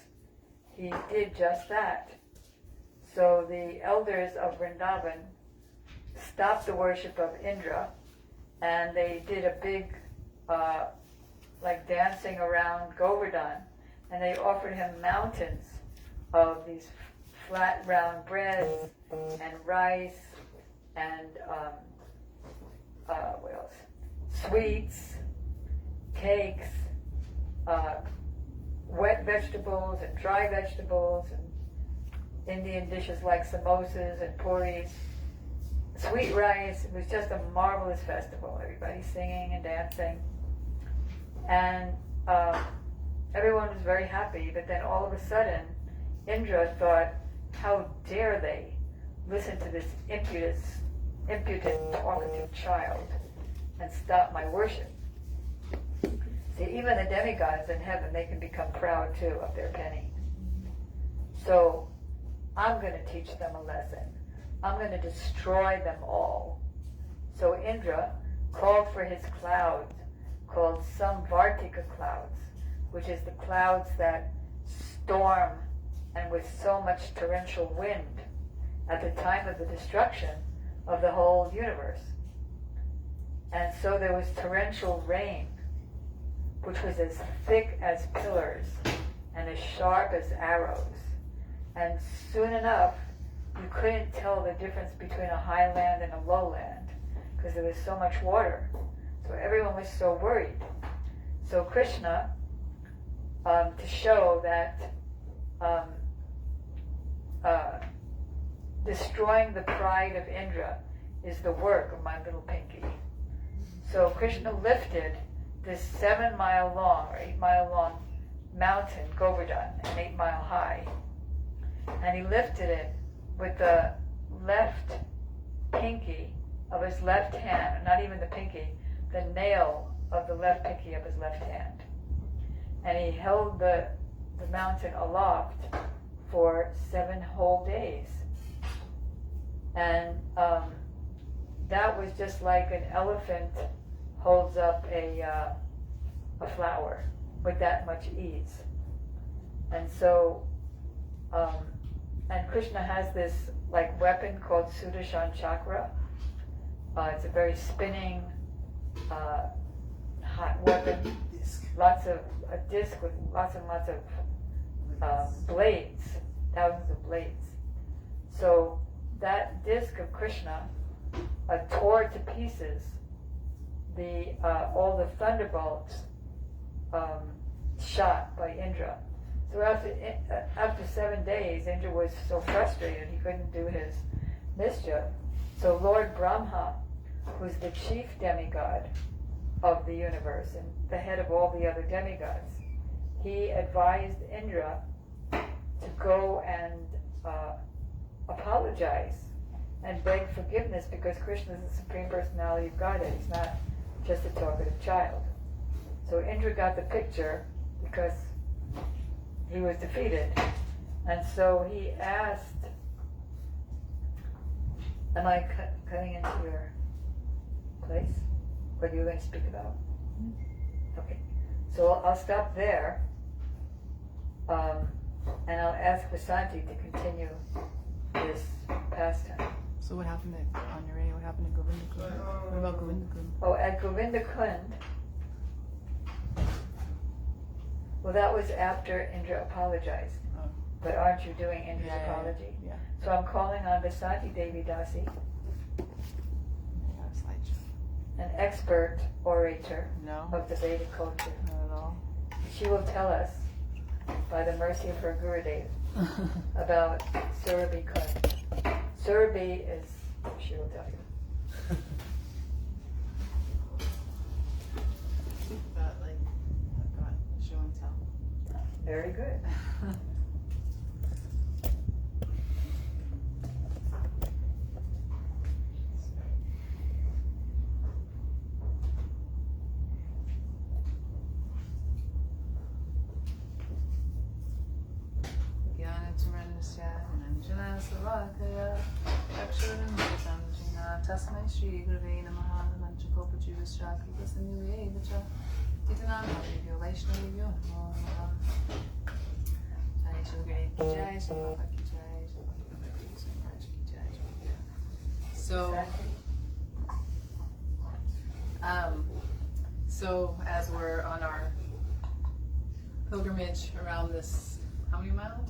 he did just that. So the elders of Vrindavan stopped the worship of Indra, and they did a big like dancing around Govardhan, and they offered him mountains of these flat round breads and rice and what else? Sweets, cakes, wet vegetables and dry vegetables, and Indian dishes like samosas and puris, sweet rice. It was just a marvelous festival. Everybody singing and dancing. And everyone was very happy, but then all of a sudden, Indra thought, how dare they listen to this impudent, talkative child and stop my worship. See, even the demigods in heaven, they can become proud too of their penny. So I'm going to teach them a lesson. I'm going to destroy them all. So Indra called for his clouds, called Samvartika clouds, which is the clouds that storm and with so much torrential wind at the time of the destruction of the whole universe. And so there was torrential rain, which was as thick as pillars and as sharp as arrows. And soon enough, you couldn't tell the difference between a highland and a lowland because there was so much water. So everyone was so worried. So Krishna, to show that destroying the pride of Indra is the work of my little pinky. So Krishna lifted this 7-mile long or 8-mile long mountain, Govardhan, and 8 mile high. And he lifted it with the left pinky of his left hand, not even the pinky, the nail of the left pinky of his left hand. And he held the mountain aloft for 7 whole days. And that was just like an elephant holds up a flower with that much ease. And so, and Krishna has this like weapon called Sudarshan Chakra. It's a very spinning hot weapon. A disc with lots and lots of blades, thousands of blades. So that disc of Krishna tore to pieces all the thunderbolts shot by Indra. So after 7 days, Indra was so frustrated he couldn't do his mischief. So Lord Brahma, who's the chief demigod of the universe and the head of all the other demigods, he advised Indra to go and apologize and beg forgiveness because Krishna is the Supreme Personality of Godhead. He's not just a talkative child. So Indra got the picture because he was defeated. And so he asked, am I cutting into your place? What are you going to speak about? Okay. So I'll stop there. And I'll ask Vasanti to continue this pastime. So what happened on your way? What happened to Govinda Kund? What about Govinda Kund? Oh, at Govinda Kund, well, that was after Indra apologized. Oh. But aren't you doing Indra's apology? Yeah. So I'm calling on Vasanti Devi Dasi, an expert orator No, of the Vedic culture. not at all. She will tell us, by the mercy of her Gurudev, about Surabhi Kund. Surabhi is, she will tell you. I've got show and tell. Very good. Tasmai Shri Gurave Namaha Manchakopaji Vishraki Vasanyu Vacha Titanam Havyo Vaishnavyo Namo Namaha Jai Shri Gurave Ki Jai Shri Baba Ki Jai Shri Baba Ki Jai. So as we're on our pilgrimage around this, how many miles?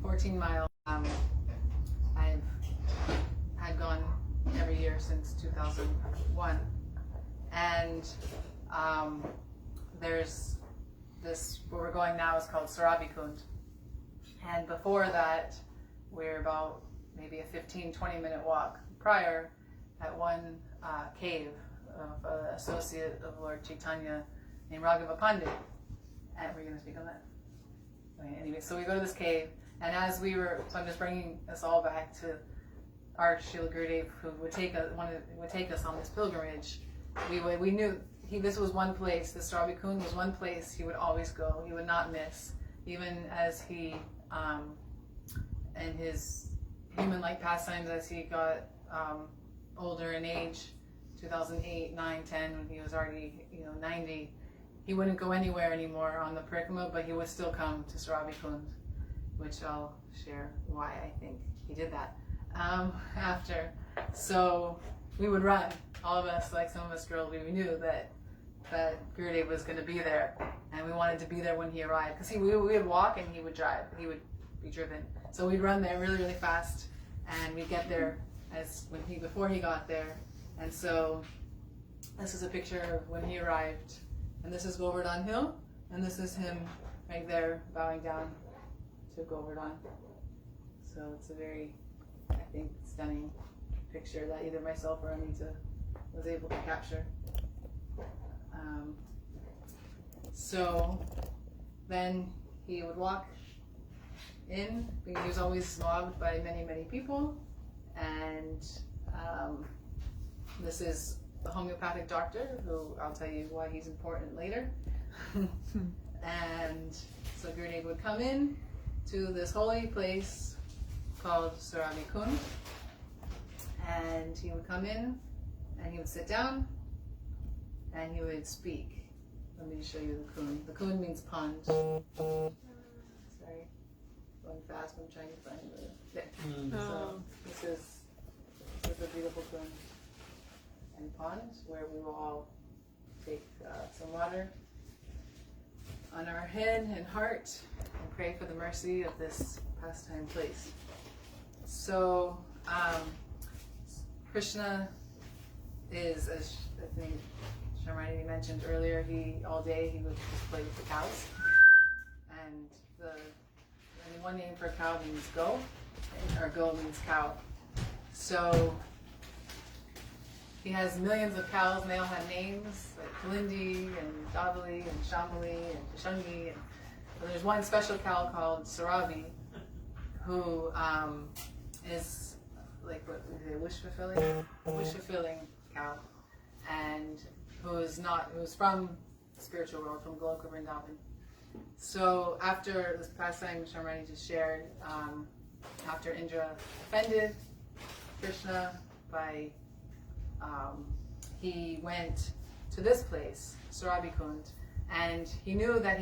14 miles. I've had gone every year since 2001, and there's this, where we're going now is called Surabhi Kund, and before that we're about maybe a 15-20 minute walk prior at one cave of an associate of Lord Chaitanya named Raghava Pandit. And we're going to speak on that. Okay, anyway, so we go to this cave, and as we were, so I'm just bringing us all back to our Srila Gurudev, who would take us on this pilgrimage. We knew this was one place. The Surabhi Kund was one place he would always go. He would not miss, even as he, in his human-like pastimes, as he got older in age, 2008, 9, 10, when he was already 90. He wouldn't go anywhere anymore on the parikrama, but he would still come to Surabhi Kund, which I'll share why I think he did that after. So we would run. All of us, like some of us girls, we knew that Gurudev was going to be there, and we wanted to be there when he arrived. Because we would walk and he would drive. He would be driven. So we'd run there really, really fast, and we'd get there before he got there. And so this is a picture of when he arrived. And this is Govardhan Hill, and this is him right there bowing down to Govardhan. So it's a very, I think, stunning picture that either myself or Anita was able to capture. So then he would walk in, because he was always mobbed by many, many people. And this is the homeopathic doctor, who I'll tell you why he's important later. And so Gurudev would come in to this holy place called Surabi Kund, and he would come in and he would sit down and he would speak. Let me show you the Kund. The Kund means pond. Sorry, going fast. I'm trying to find the. There. So this is a beautiful Kund and pond where we will all take some water on our head and heart and pray for the mercy of this pastime place. So Krishna is, as I think Syamarani mentioned earlier, all day he would just play with the cows. And one name for a cow means go, or go means cow. So he has millions of cows, and they all have names, like Kalindi and Davali and Shamali and Kishangi. But there's one special cow called Sarabi, who is like what we say, wish fulfilling cow, and who's from the spiritual world, from Goloka Vrindavan. So after this pastime Syamarani just shared, after Indra offended Krishna by he went to this place, Surabi Kund, and he knew that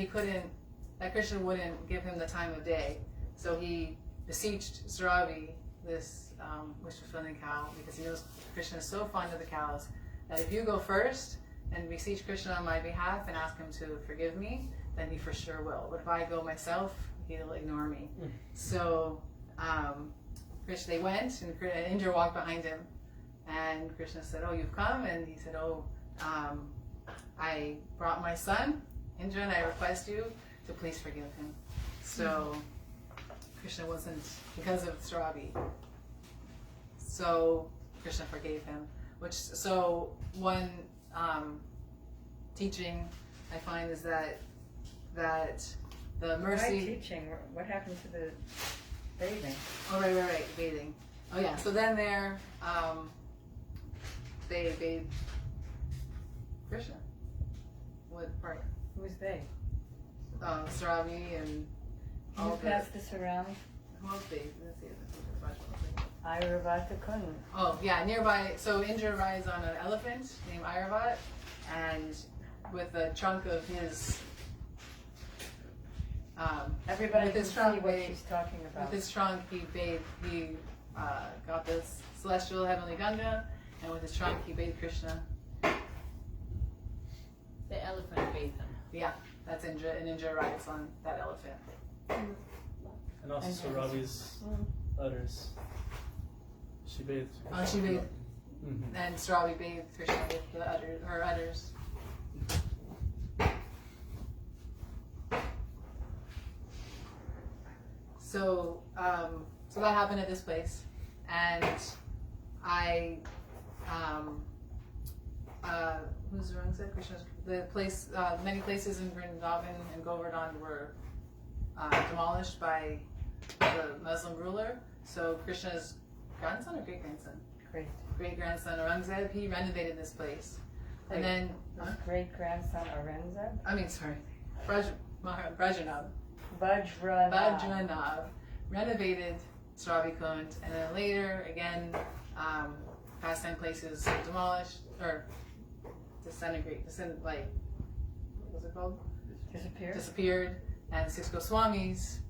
that Krishna wouldn't give him the time of day. So he beseeched Surabi, this wish-fulfilling cow, because he knows Krishna is so fond of the cows, that if you go first and beseech Krishna on my behalf and ask him to forgive me, then he for sure will. But if I go myself, he'll ignore me. So Krishna, they went, and Indra walked behind him. And Krishna said, "Oh, you've come?" And he said, "Oh, I brought my son, Indra, and I request you to please forgive him." So Krishna wasn't, because of Surabi. So Krishna forgave him. So one teaching I find is that the mercy. Why teaching? What happened to the bathing? Oh, right, bathing. Oh yeah. So then they bathed Krishna. What part? Who's they? Saravi and Can you pass this around? Who else bathed? Let's see. Ayurvata Kund. Oh yeah, nearby. So Indra rides on an elephant named Ayurvat, and with the trunk of his. Everybody with can his trunk, see what she's talking about. With his trunk, he got this celestial heavenly Ganga, and with his trunk, he bathed Krishna. The elephant bathed him. Yeah, that's Indra, and Indra rides on that elephant. And also Sarabi's udders. She bathed. Oh, she bathed. Mm-hmm. And Sarabi bathed Krishna with her udders. So that happened at this place, and I, who's the wrong side? Krishna's the place. Many places in Vrindavan and Govardhan were demolished by the Muslim ruler. So Krishna's grandson or great grandson? Great grandson Aurangzeb. He renovated this place, and then great grandson Aurangzeb. I mean, sorry, Brajanav. Vajranav renovated Surabi Kund, and then later again pastime places demolished or disintegrate, like what was it called? Disappeared. And Six Goswamis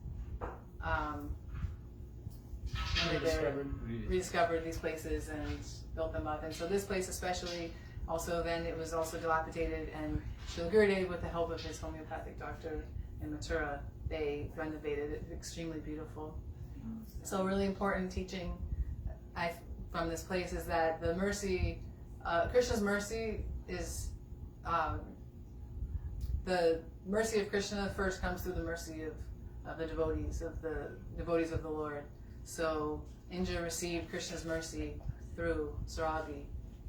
rediscovered these places and built them up. And so this place especially, also then it was also dilapidated, and Srila Gurudev, with the help of his homeopathic doctor in Mathura, they renovated it. Extremely beautiful. So really important teaching from this place is that the mercy, Krishna's mercy is, the mercy of Krishna first comes through the mercy of the devotees of the Lord. So Indra received Krishna's mercy through Surabi,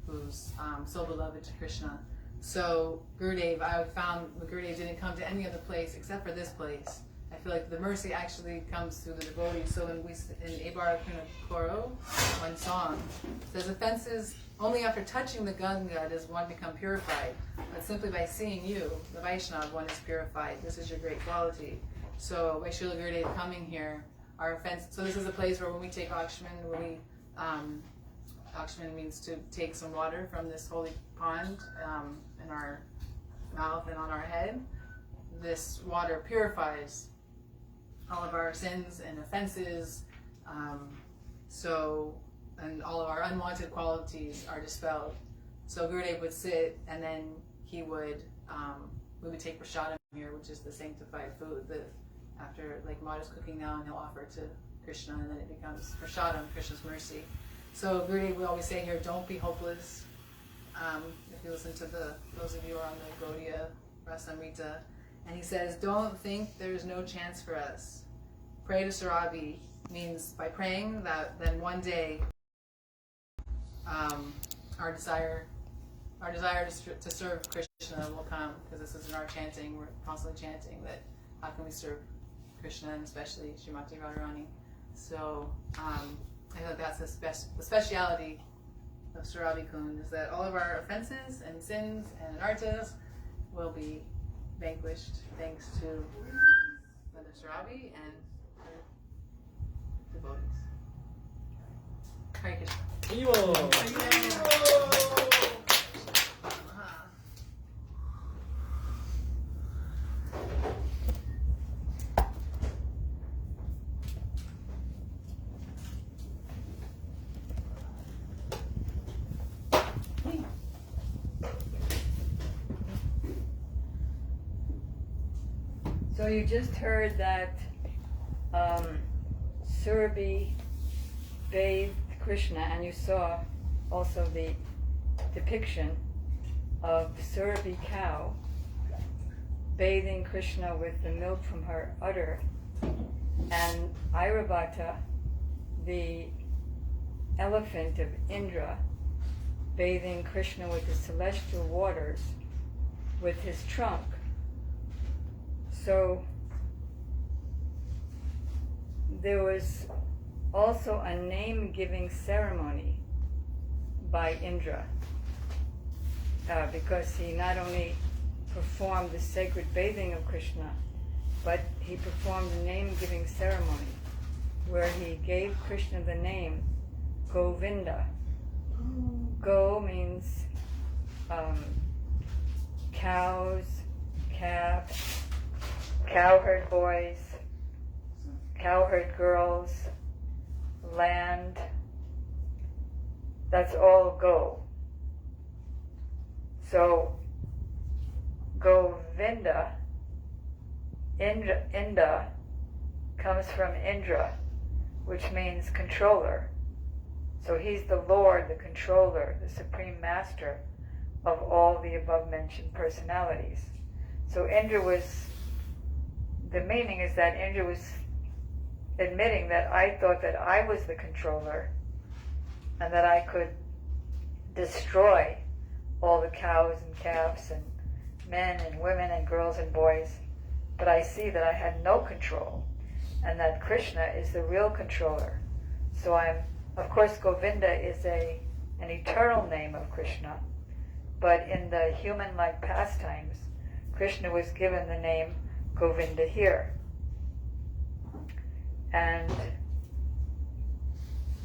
who's so beloved to Krishna. So Gurudev, I found Gurudev didn't come to any other place except for this place. I feel like the mercy actually comes through the devotees. So in Ebar Koro, one song, it says, offenses, only after touching the Ganga does one become purified. But simply by seeing you, the Vaishnava, one is purified. This is your great quality. So by Srila Gurudev coming here, our offense, so this is a place where when we take Akshman, Akshman means to take some water from this holy pond in our mouth and on our head. This water purifies all of our sins and offenses, and all of our unwanted qualities are dispelled. So Gurudev would sit, and then we would take prasadam here, which is the sanctified food that after, like Madhu's cooking now, and he'll offer to Krishna, and then it becomes prasadam, Krishna's mercy. So Gurudev would always say here, don't be hopeless. If you listen to those of you who are on the Gaudiya Rasamrita, and he says, don't think there is no chance for us. Pray to Surabi means by praying that then one day our desire to serve Krishna will come, because this is in our chanting. We're constantly chanting that how can we serve Krishna, and especially Srimati Radharani. So I think that's the speciality of Surabi Kund, is that all of our offenses and sins and anarthas will be vanquished thanks to Mother Surabi and her devotees. Hare Krishna. So you just heard that Surabhi bathed Krishna, and you saw also the depiction of Surabhi cow bathing Krishna with the milk from her udder, and Airavata, the elephant of Indra, bathing Krishna with the celestial waters with his trunk. So there was also a name-giving ceremony by Indra, because he not only performed the sacred bathing of Krishna, but he performed a name-giving ceremony where he gave Krishna the name Govinda. Go means cows, calves, cowherd boys, cowherd girls, land. That's all go. So Govinda, Indra comes from Indra, which means controller. So he's the Lord, the controller, the supreme master of all the above mentioned personalities. So Indra was, the meaning is that Indra was admitting that I thought that I was the controller and that I could destroy all the cows and calves and men and women and girls and boys, but I see that I had no control and that Krishna is the real controller. So of course Govinda is an eternal name of Krishna, but in the human-like pastimes, Krishna was given the name Govinda here. And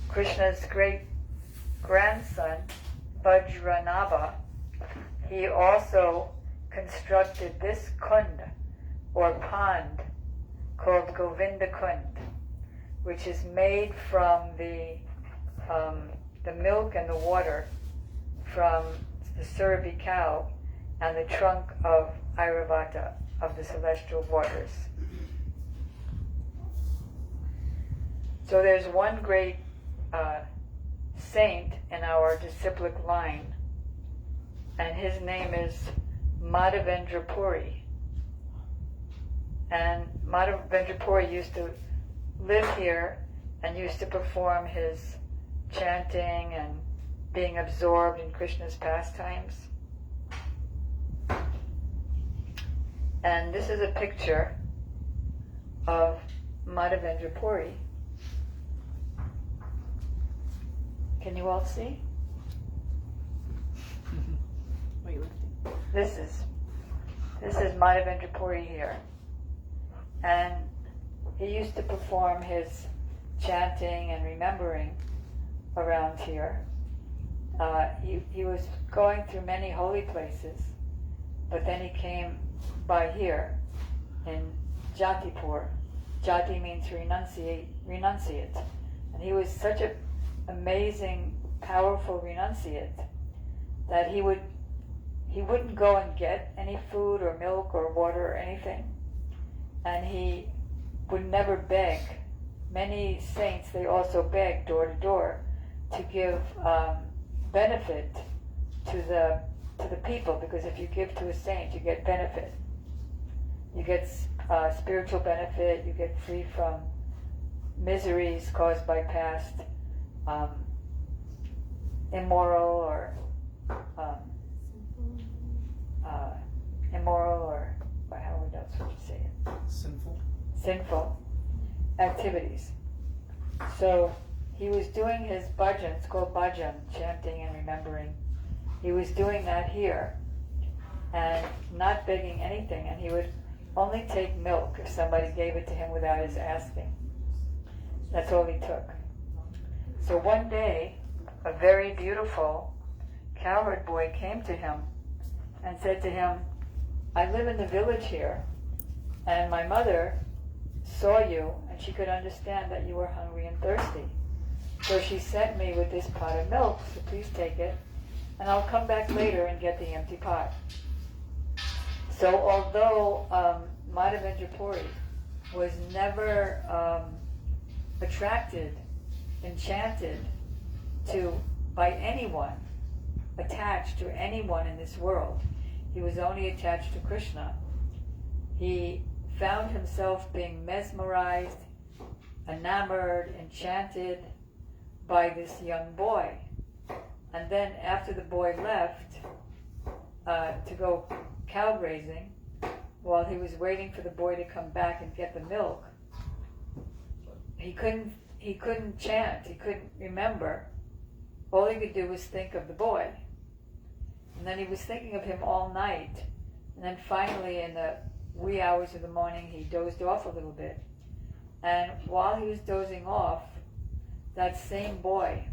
Krishna's great-grandson, Vajranabha, he also constructed this kund, or pond, called Govinda Kund, which is made from the milk and the water from the Surabhi cow and the trunk of Airavata, of the celestial waters. So there's one great saint in our disciplic line, and his name is Madhavendra Puri. And Madhavendra Puri used to live here and used to perform his chanting and being absorbed in Krishna's pastimes. And this is a picture of Madhavendra Puri. Can you all see? Weightlifting. This is Madhavendra Puri here. And he used to perform his chanting and remembering around here. He was going through many holy places, but then he came by here in Didi-4. Jati means renunciate. And he was such an amazing, powerful renunciate that he wouldn't go and get any food or milk or water or anything. And he would never beg. Many saints, they also beg door to door to give benefit to the people, because if you give to a saint, you get benefit. You get spiritual benefit, you get free from miseries caused by past immoral or how would that's what you say it? Sinful activities. So he was doing his bhajan, it's called bhajan, chanting and remembering. He was doing that here and not begging anything, and he would only take milk if somebody gave it to him without his asking. That's all he took. So one day, a very beautiful cowherd boy came to him and said to him, I live in the village here, and my mother saw you, and she could understand that you were hungry and thirsty. So she sent me with this pot of milk, so please take it, and I'll come back later and get the empty pot. So although Madhavendra Puri was never attracted, enchanted by anyone, attached to anyone in this world, he was only attached to Krishna. He found himself being mesmerized, enamored, enchanted by this young boy. And then after the boy left to go cow grazing, while he was waiting for the boy to come back and get the milk, he couldn't chant, he couldn't remember. All he could do was think of the boy. And then he was thinking of him all night. And then finally in the wee hours of the morning he dozed off a little bit. And while he was dozing off, that same boy,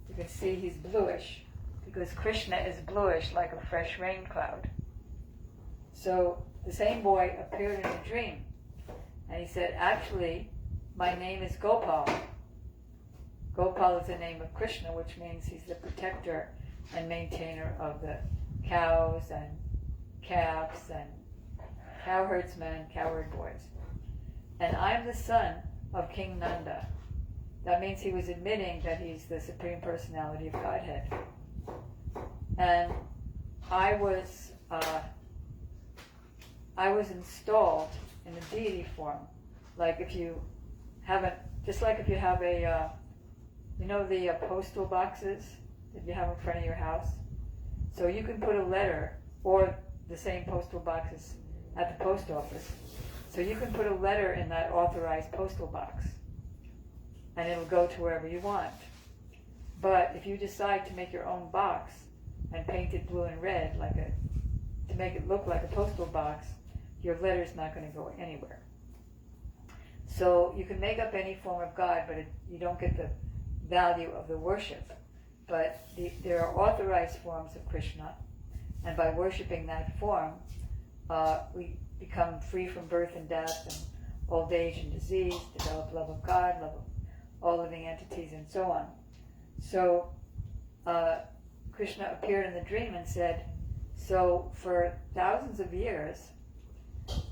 you can see he's bluish, because Krishna is bluish like a fresh rain cloud. So the same boy appeared in a dream. And he said, actually, my name is Gopal. Gopal is the name of Krishna, which means he's the protector and maintainer of the cows and calves and cowherdsmen, cowherd boys. And I'm the son of King Nanda. That means he was admitting that he's the Supreme Personality of Godhead. And I was installed in the deity form. Like if you haven't, just like if you have a, the postal boxes that you have in front of your house. So you can put a letter, or the same postal boxes at the post office. So you can put a letter in that authorized postal box, and it'll go to wherever you want. But if you decide to make your own box and paint it blue and red, to make it look like a postal box, your letter's not going to go anywhere. So you can make up any form of God, but you don't get the value of the worship. But there are authorized forms of Krishna, and by worshiping that form, we become free from birth and death and old age and disease, develop love of God, love of all living entities, and so on. So Krishna appeared in the dream and said, so for thousands of years,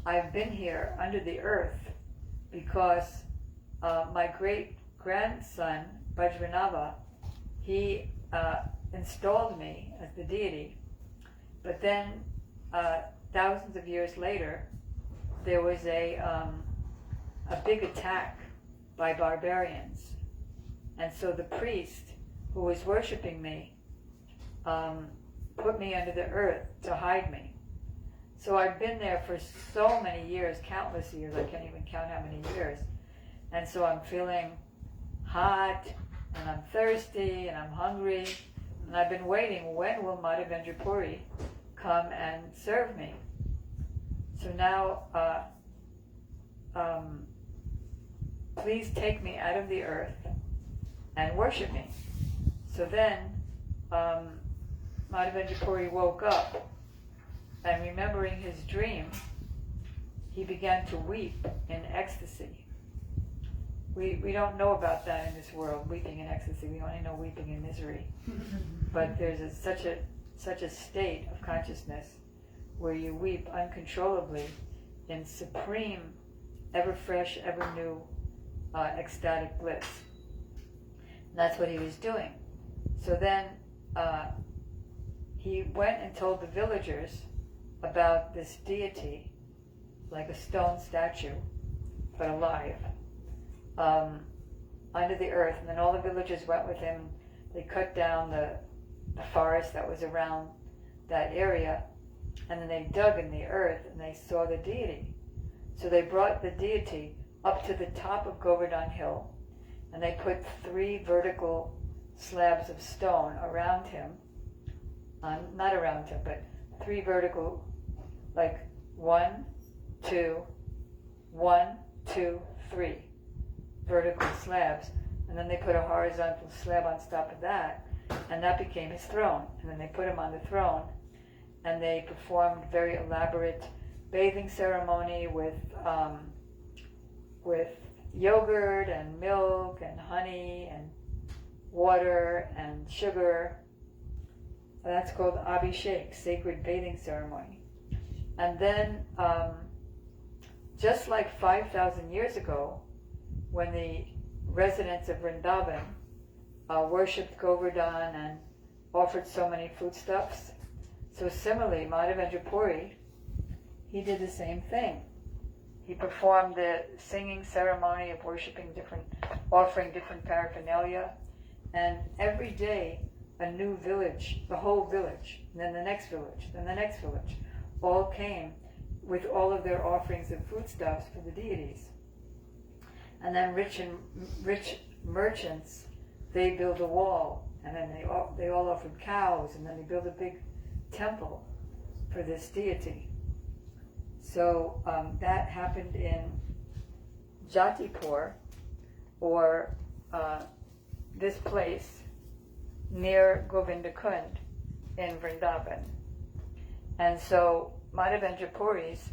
I've been here under the earth because my great-grandson, Vajranava, he installed me as the deity. But then, thousands of years later, there was a big attack by barbarians. And so the priest who was worshipping me put me under the earth to hide me. So I've been there for so many years, countless years, I can't even count how many years. And so I'm feeling hot, and I'm thirsty, and I'm hungry, and I've been waiting, when will Madhavendra Puri come and serve me? So now, please take me out of the earth and worship me. So then, Madhavendra Puri woke up, and remembering his dream, he began to weep in ecstasy. We don't know about that in this world, weeping in ecstasy. We only know weeping in misery. But there's such a state of consciousness where you weep uncontrollably in supreme, ever fresh, ever new, ecstatic bliss. And that's what he was doing. So then he went and told the villagers about this deity, like a stone statue, but alive, under the earth. And then all the villagers went with him. They cut down the forest that was around that area, and then they dug in the earth and they saw the deity. So they brought the deity up to the top of Govardhan Hill, and they put 3 vertical slabs of stone around him, not around him, but 3 vertical, like 1, 2, 1, 2, 3 vertical slabs, and then they put a horizontal slab on top of that, and that became his throne. And then they put him on the throne, and they performed very elaborate bathing ceremony with yogurt and milk and honey and water and sugar. And that's called Abhishek, sacred bathing ceremony. And then, just like 5,000 years ago, when the residents of Vrindavan worshipped Govardhan and offered so many foodstuffs, so similarly, Madhavendra Puri, he did the same thing. He performed the singing ceremony of offering different paraphernalia, and every day a new village, the whole village, and then the next village, then the next village, all came with all of their offerings of foodstuffs for the deities. And then rich merchants, they build a wall, and then they all offered cows, and then they build a big temple for this deity. So that happened in Didi-4, or this place near Govindakund in Vrindavan. And so Madhavendra Puri's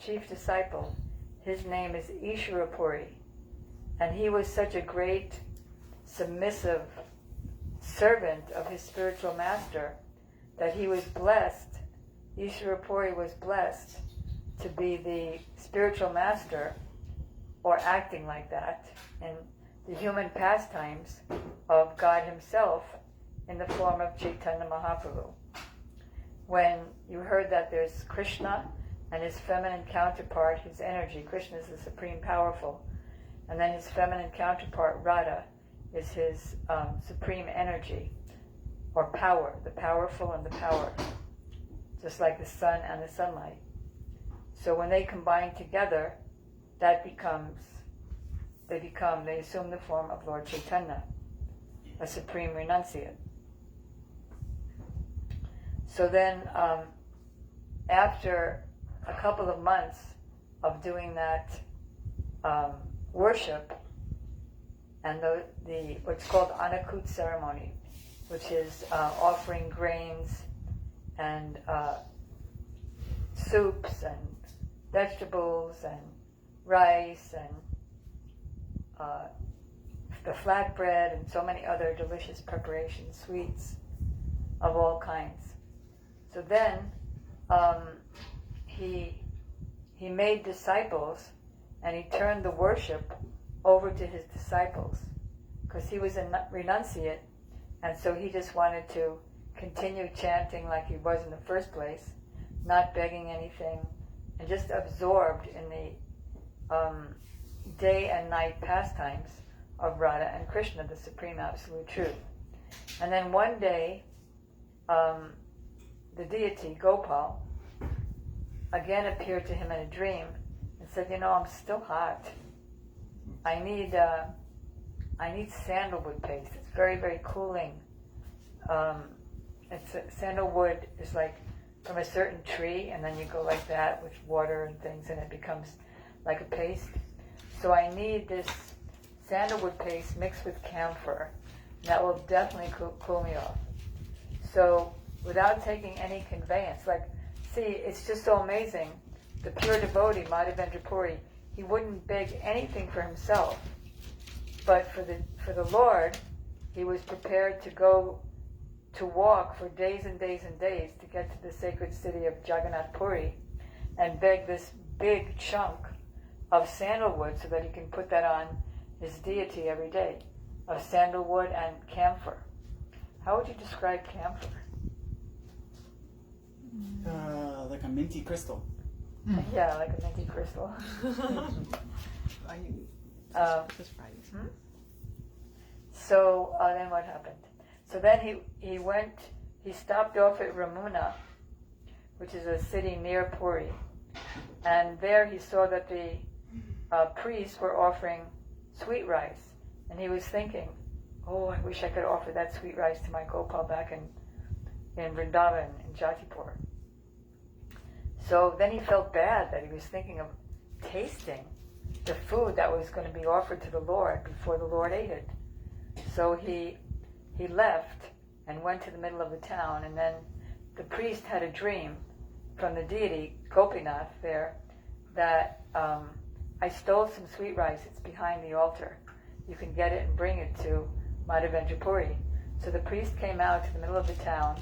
chief disciple, his name is Ishvara Puri, and he was such a great, submissive servant of his spiritual master that he was blessed. Ishvara Puri was blessed to be the spiritual master, or acting like that, in the human pastimes of God himself in the form of Chaitanya Mahaprabhu. When you heard that there's Krishna and his feminine counterpart, his energy, Krishna is the supreme powerful, and then his feminine counterpart, Radha, is his supreme energy, or power, the powerful and the power, just like the sun and the sunlight. So when they combine together, they assume the form of Lord Chaitanya, a supreme renunciate. So then, after a couple of months of doing that worship, and the what's called Anakut ceremony, which is offering grains and soups and vegetables and rice and the flatbread and so many other delicious preparations, sweets of all kinds. So then he made disciples, and he turned the worship over to his disciples because he was a renunciate, and so he just wanted to continue chanting like he was in the first place, not begging anything, and just absorbed in the day and night pastimes of Radha and Krishna, the Supreme Absolute Truth. And then one day, the deity, Gopal, again appeared to him in a dream and said, I'm still hot. I need sandalwood paste. It's very, very cooling. Sandalwood is like from a certain tree, and then you go like that with water and things, and it becomes like a paste. So I need this sandalwood paste mixed with camphor. That will definitely cool me off. So without taking any conveyance, it's just so amazing. The pure devotee, Madhavendra Puri, he wouldn't beg anything for himself, but for the Lord, he was prepared to go to walk for days and days and days to get to the sacred city of Jagannath Puri and beg this big chunk of sandalwood so that he can put that on his deity every day, of sandalwood and camphor. How would you describe camphor? Like a minty crystal. Yeah, like a minty crystal. So then what happened? So then he stopped off at Ramuna, which is a city near Puri, and there he saw that the priests were offering sweet rice, and he was thinking, I wish I could offer that sweet rice to my Gopal back in Vrindavan, in Jatipur. So then he felt bad that he was thinking of tasting the food that was going to be offered to the Lord before the Lord ate it. So he left and went to the middle of the town, and then the priest had a dream from the deity, Gopinath, there, that I stole some sweet rice, it's behind the altar. You can get it and bring it to Madhavendra Puri. So the priest came out to the middle of the town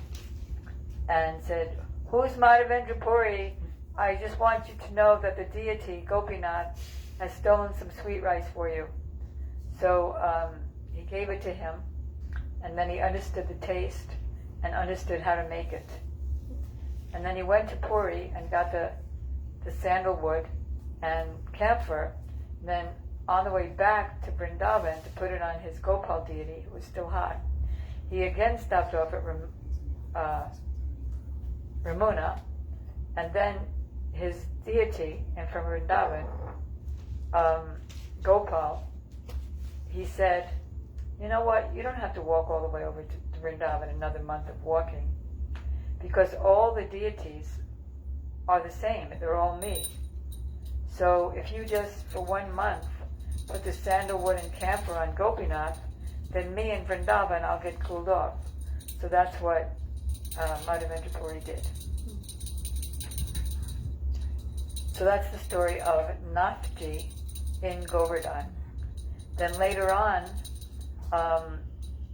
and said, "Who's Madhavendra Puri? I just want you to know that the deity, Gopinath, has stolen some sweet rice for you." So he gave it to him, and then he understood the taste and understood how to make it. And then he went to Puri and got the sandalwood and camphor. And then on the way back to Vrindavan to put it on his Gopal deity, who was still hot, he again stopped off at Ramuna, and then his deity, and from Vrindavan, Gopal, he said, "You know what, you don't have to walk all the way over to Vrindavan, another month of walking, because all the deities are the same, they're all me. So if you just, for 1 month, put the sandalwood and camphor on Gopinath, then me in Vrindavan, I'll get cooled off." So that's what Madhavendra Puri did. So that's the story of Nathji in Govardhan. Then later on,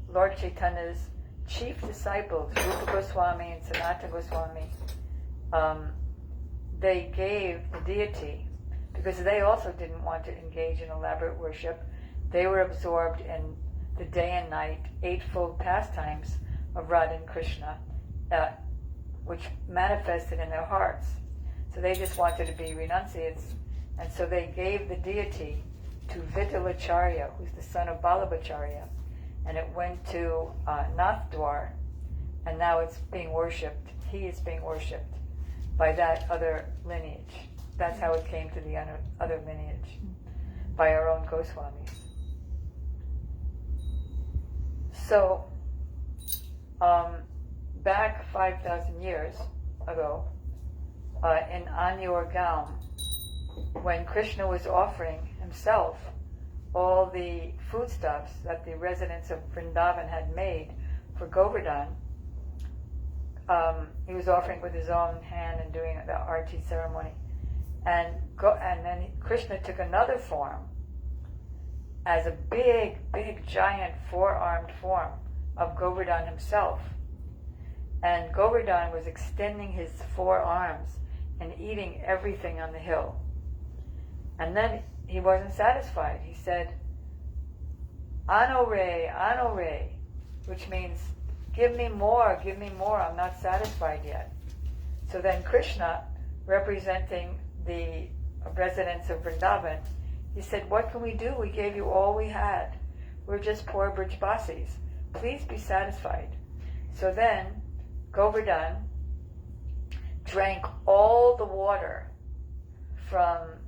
Lord Chaitanya's chief disciples, Rupa Goswami and Sanatana Goswami, they gave the deity, because they also didn't want to engage in elaborate worship, they were absorbed in the day and night, eightfold pastimes of Radha and Krishna, which manifested in their hearts. So they just wanted to be renunciates, and so they gave the deity to Vitalacharya, who's the son of Vallabhacharya, and it went to Nathdwar, and now it's being worshipped. He is being worshipped by that other lineage. That's how it came to the other lineage, by our own Goswamis. So, back 5,000 years ago, in Anur Gaon, when Krishna was offering himself all the foodstuffs that the residents of Vrindavan had made for Govardhan, he was offering with his own hand and doing the arti ceremony. and then Krishna took another form as a big, giant four-armed form of Govardhan himself. And Govardhan was extending his four arms and eating everything on the hill. And then he wasn't satisfied. He said, Anore, Anore, which means, give me more, I'm not satisfied yet. So then Krishna, representing the residents of Vrindavan, he said, what can we do? We gave you all we had. We're just poor Brajbasis. Please be satisfied. So then Govardhan drank all the water from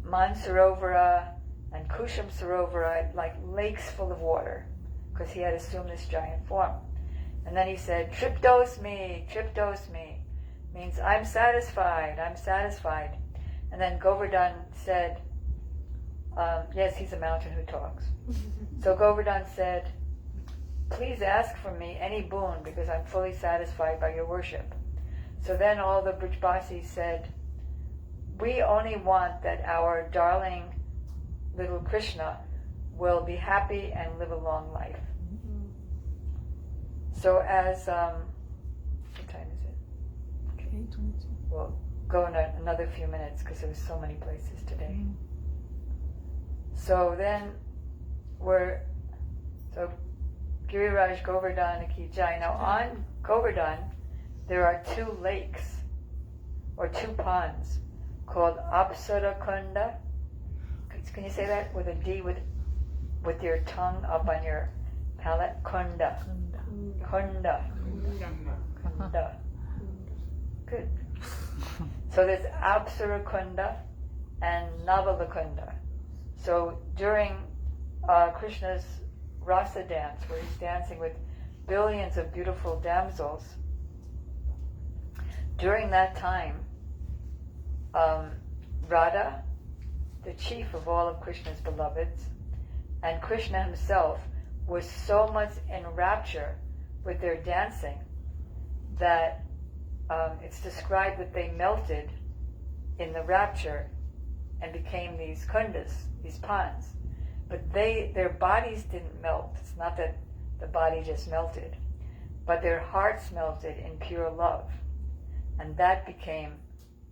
Mansarovara and Kusham Sarovara, like lakes full of water, because he had assumed this giant form. And then he said, Triptos me, means I'm satisfied. And then Govardhan said, yes, he's a mountain who talks. So Govardhan said, please ask from me any boon, because I'm fully satisfied by your worship. So then all the Brajbasis said, we only want that our darling little Krishna will be happy and live a long life. So as, what time is it? 8:22. We'll go in another few minutes because there was so many places today. So then so Giriraj Govardhan Ki Jai. Now on Govardhan there are two lakes or two ponds called Apsara Kunda. Can you say that with a D with your tongue up on your palate? Kunda. Kunda. Good. So there's Apsara Kunda and Navala Kunda. So during Krishna's rasa dance, where he's dancing with billions of beautiful damsels, during that time, Radha, the chief of all of Krishna's beloveds, and Krishna himself was so much in rapture with their dancing that it's described that they melted in the rapture and became these kundas, these ponds. But their bodies didn't melt. It's not that the body just melted, but their hearts melted in pure love. And that became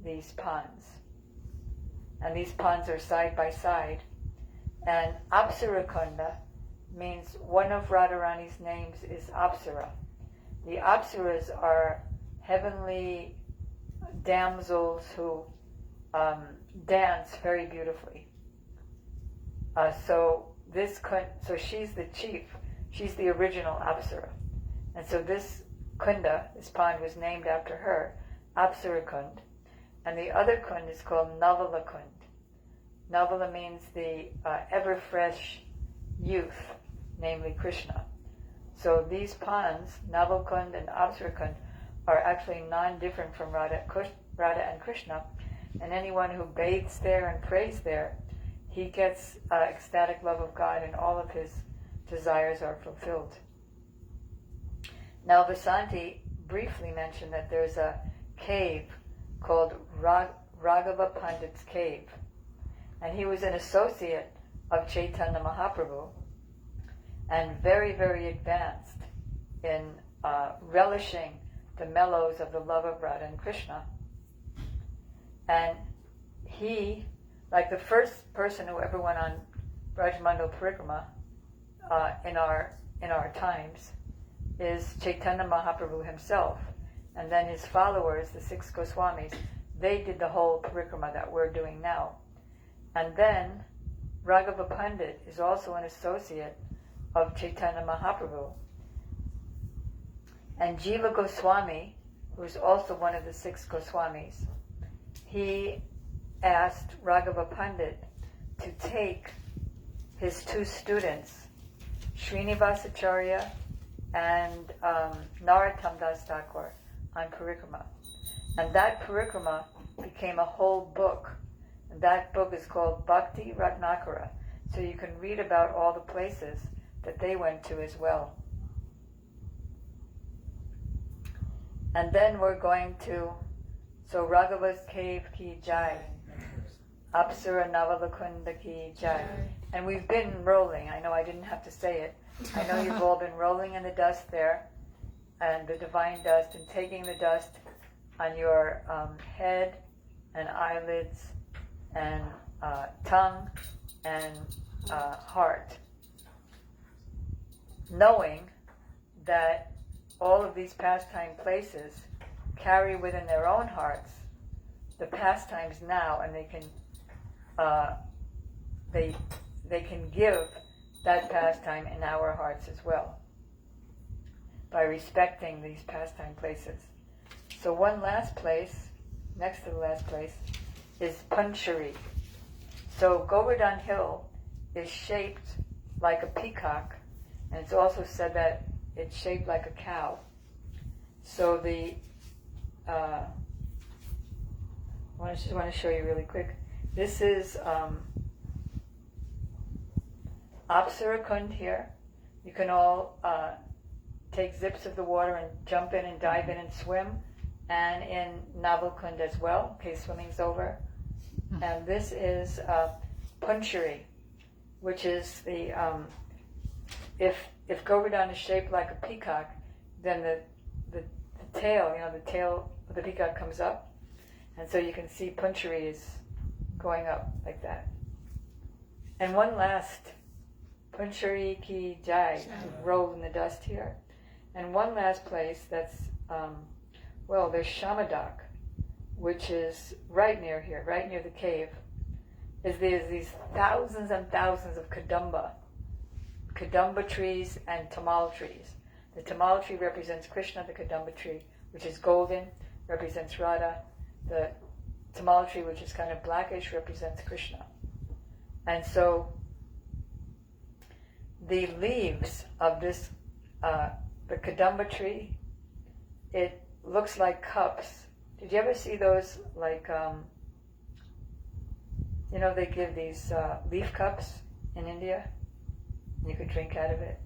these ponds. And these ponds are side by side. And Apsara Kunda means one of Radharani's names is Apsara. The Apsaras are heavenly damsels who dance very beautifully. So she's the chief. She's the original Apsara. And so this Kunda, this pond, was named after her, Apsara Kund. And the other Kund is called Navala Kund. Navala means the ever-fresh youth, namely Krishna. So these ponds, Naval Kund and Apsara Kund, are actually non-different from Radha and Krishna. And anyone who bathes there and prays there, he gets ecstatic love of God and all of his desires are fulfilled. Now Vasanti briefly mentioned that there's a cave called Raghava Pandit's cave. And he was an associate of Chaitanya Mahaprabhu and very, very advanced in relishing the mellows of the love of Radha and Krishna. And he, like the first person who ever went on Brajmandal Parikrama in our times, is Chaitanya Mahaprabhu himself. And then his followers, the 6 Goswamis, they did the whole parikrama that we're doing now. And then Raghava Pandit is also an associate of Chaitanya Mahaprabhu. And Jiva Goswami, who is also one of the 6 Goswamis, he asked Raghava Pandit to take his 2 students, Srinivasacharya and Narottam Das Thakur, on parikrama. And that parikrama became a whole book. And that book is called Bhakti Ratnakara. So you can read about all the places that they went to as well. And then we're going to, So Raghava's cave ki jai. Apsara Navalakunda ki jai. And we've been rolling. I know I didn't have to say it. I know you've all been rolling in the dust there, and the divine dust, and taking the dust on your head and eyelids and tongue and heart, knowing that all of these pastime places carry within their own hearts the pastimes now, and they can give that pastime in our hearts as well by respecting these pastime places. So one last place, next to the last place, is Panchari. So Govardhan Hill is shaped like a peacock, and it's also said that it's shaped like a cow. So I just want to show you really quick. This is Apsara Kund here. You can all take zips of the water and jump in and dive in and swim, and in Naval Kund as well, in case swimming's over. And this is Panchari, which is the if Govardhan is shaped like a peacock, then the tail, the tail of the peacock comes up, and so you can see Panchari is going up like that. And one last Panchari ki jai, roll in the dust here. And one last place that's there's Shamadak, which is right near here, right near the cave. There's these thousands and thousands of Kadamba trees and Tamal trees. The Tamal tree represents Krishna, the Kadamba tree, which is golden, represents Radha. The Tamal tree, which is kind of blackish, represents Krishna. And so the leaves of this, the Kadamba tree, it looks like cups. Did you ever see those, like, they give these leaf cups in India? You could drink out of it.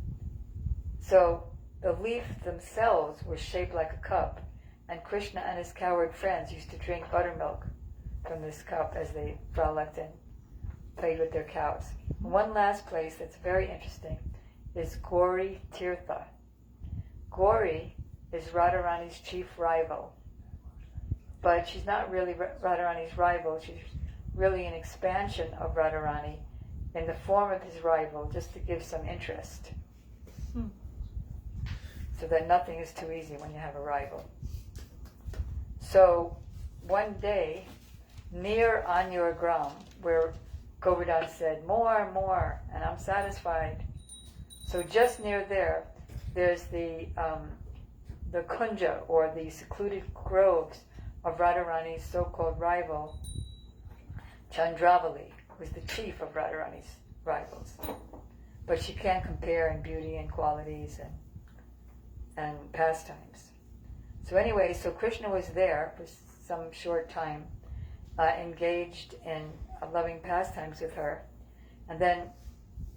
So the leaf themselves were shaped like a cup, and Krishna and his cowherd friends used to drink buttermilk from this cup as they frolicked and played with their cows. One last place that's very interesting is Gauri Tirtha. Gauri is Radharani's chief rival, but she's not really Radharani's rival. She's really an expansion of Radharani in the form of his rival, just to give some interest. So that nothing is too easy when you have a rival. So one day, near Anyur Gram, where Govardhan said, more, and I'm satisfied. So just near there's the kunja, or the secluded groves of Radharani's so-called rival, Chandravali, who's the chief of Radharani's rivals. But she can't compare in beauty and qualities and pastimes. So anyway, so Krishna was there for some short time, engaged in loving pastimes with her, and then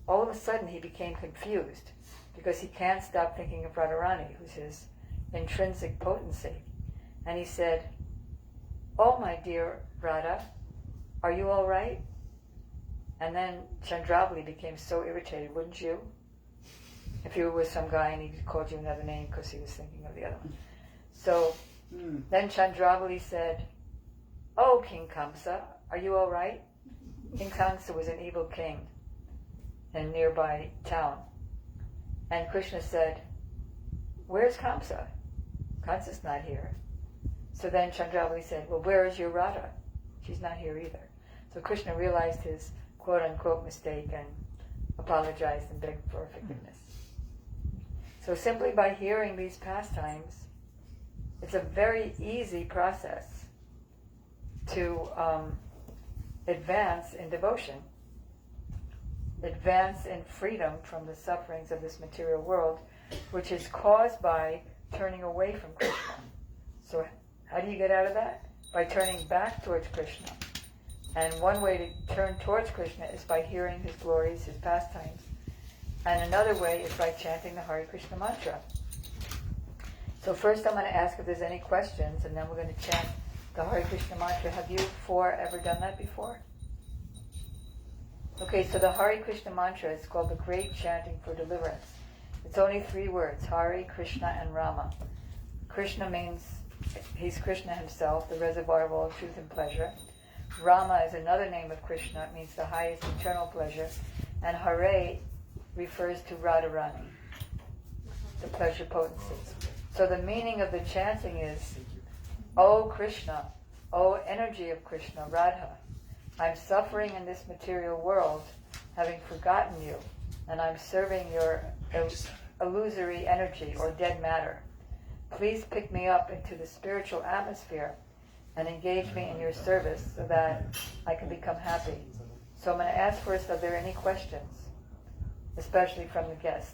all of a sudden he became confused because he can't stop thinking of Radharani, who's his intrinsic potency. And he said, "Oh, my dear Radha, are you all right?" And then Chandravali became so irritated, wouldn't you? If you were with some guy and he called you another name because he was thinking of the other one. So then Chandravali said, "Oh, King Kamsa, are you all right?" King Kamsa was an evil king in a nearby town. And Krishna said, "Where's Kamsa? Kamsa's not here." So then Chandravali said, "Well, where is your Radha? She's not here either." So Krishna realized his quote-unquote mistake and apologized and begged for forgiveness. So simply by hearing these pastimes, it's a very easy process to advance in devotion, advance in freedom from the sufferings of this material world, which is caused by turning away from Krishna. So how do you get out of that? By turning back towards Krishna. And one way to turn towards Krishna is by hearing his glories, his pastimes. And another way is by chanting the Hare Krishna mantra. So first I'm going to ask if there's any questions, and then we're going to chant the Hare Krishna mantra. Have you four ever done that before? Okay, so the Hare Krishna mantra is called the Great Chanting for Deliverance. It's only 3 words, Hare, Krishna, and Rama. Krishna means he's Krishna himself, the reservoir of all truth and pleasure. Rama is another name of Krishna. It means the highest eternal pleasure. And Hare refers to Radharani, the pleasure potency. So the meaning of the chanting is, O Krishna, O energy of Krishna, Radha, I'm suffering in this material world, having forgotten you, and I'm serving your illusory energy or dead matter. Please pick me up into the spiritual atmosphere and engage me in your service so that I can become happy. So I'm going to ask first, are there any questions, especially from the guests?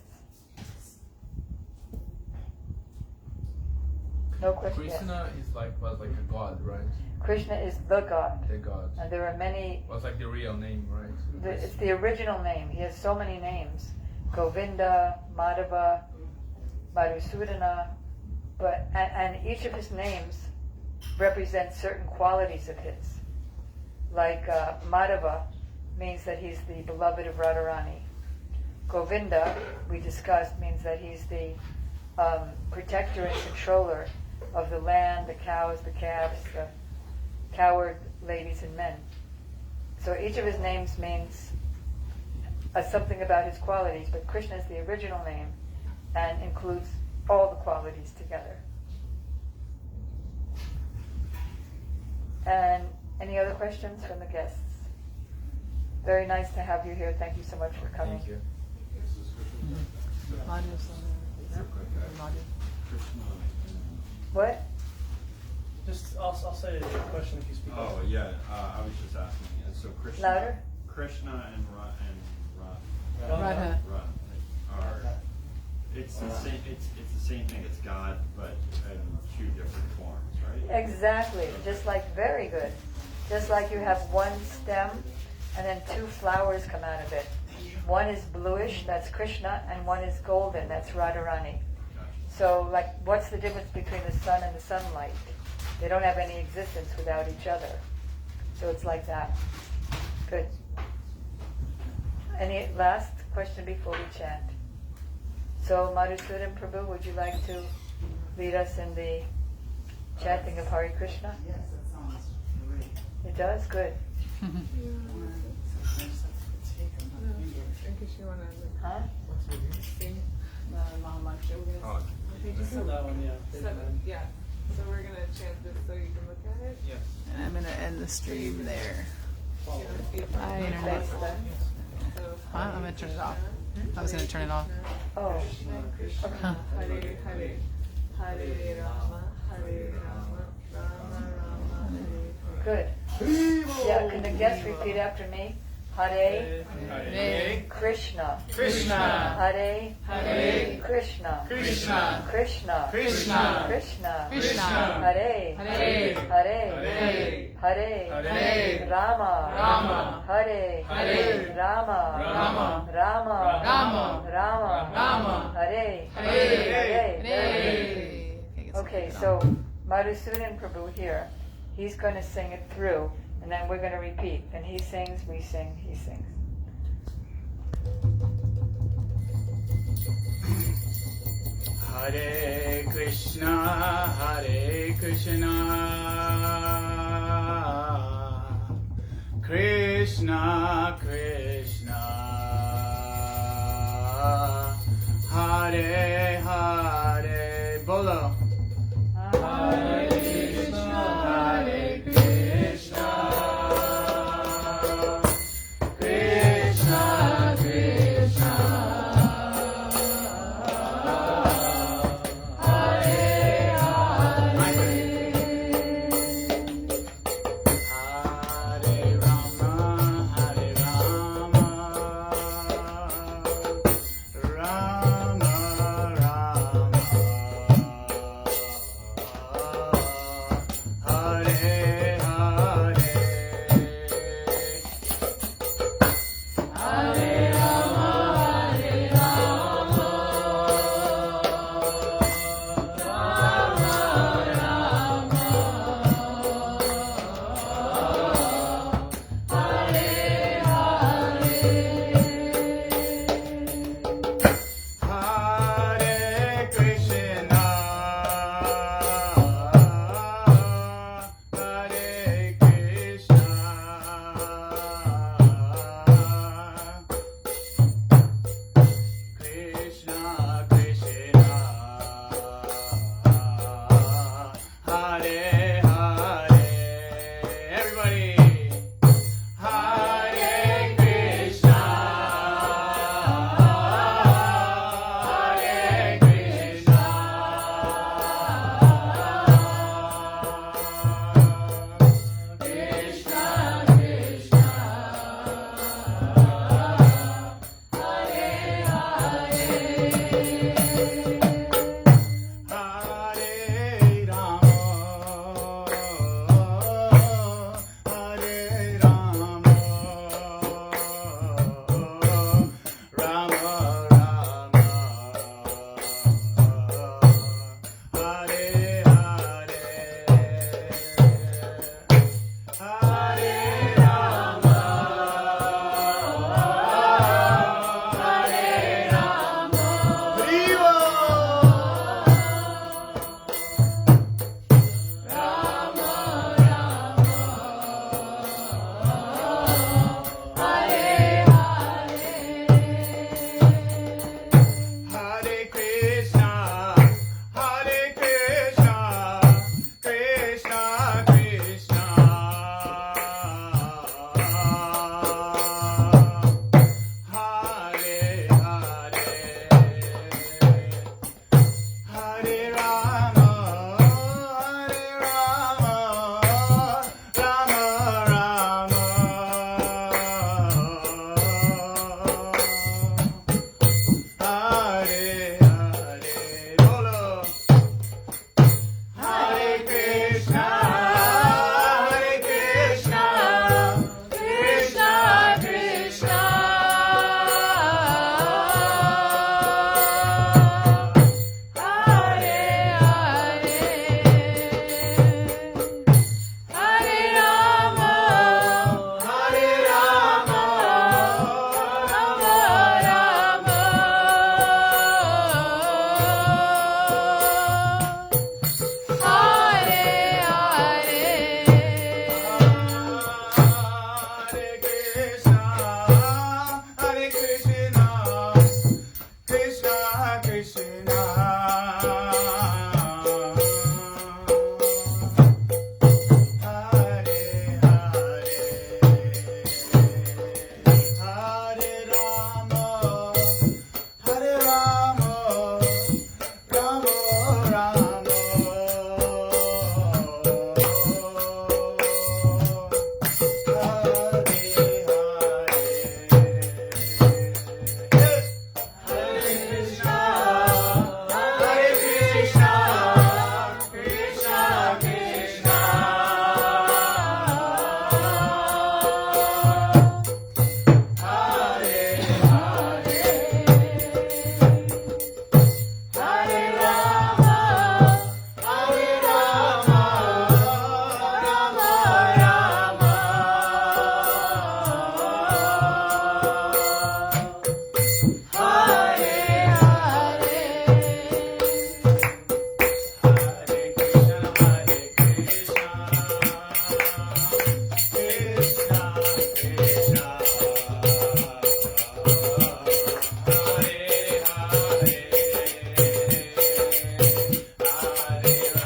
No questions. Krishna is was like a god, right? Krishna is the God, The god. and there are many. What's like the real name, right? It's the original name. He has so many names: Govinda, Madhava, Madhusudana. But and each of his names represents certain qualities of his. Like Madhava means that he's the beloved of Radharani. Govinda, we discussed, means that he's the protector and controller of the land, the cows, the calves, the coward ladies and men. So each of his names means something about his qualities, but Krishna is the original name and includes all the qualities together. And any other questions from the guests? Very nice to have you here. Thank you so much for coming. Thank you. What? Just, I'll say a question if you speak. Oh yeah, I was just asking. So Krishna, Louder? Krishna and Radha. are it's the same. It's the same thing. It's God, but in 2 different forms, right? Exactly. Just like, very good. Just like you have one stem and then 2 flowers come out of it. One is bluish, that's Krishna, and one is golden, that's Radharani. So, like, what's the difference between the sun and the sunlight? They don't have any existence without each other. So it's like that. Good. Any last question before we chant? So, Madhusudan Prabhu, would you like to lead us in the chanting of Hare Krishna? Yes, that sounds great. It does? Good. I just have to take another finger. In case you want to Huh? sing. Mahamantra. Oh, So that one, yeah. Yeah. So we're going to chant this so you can look at it. Yes. And I'm going to end the stream there. You know, see if Bye, it's internet. done. So, Huh? I'm going to turn it off. I was going to turn it off. Oh. Huh. Hare Hare, Hare Rama, Hare Rama, Rama Rama, Hare Good. Yeah, can the guests repeat after me? Hare Hare Krishna. Krishna. Hare Hare Krishna. Krishna. Krishna. Krishna. Krishna. Krishna. Hare Hare Hare Hare Hare Rama Rama. Hare Hare Rama Rama. Rama Rama. Rama Rama. Hare Hare. Hare. Okay, so Madhusudan Prabhu here, he's going to sing it through, and then we're going to repeat. And he sings, we sing, he sings. Hare Krishna, Krishna Krishna, Hare Hare, Bolo. Hare Krishna, Krishna Krishna, Hare Hare, Hare Rama, Hare Rama, Rama Radhe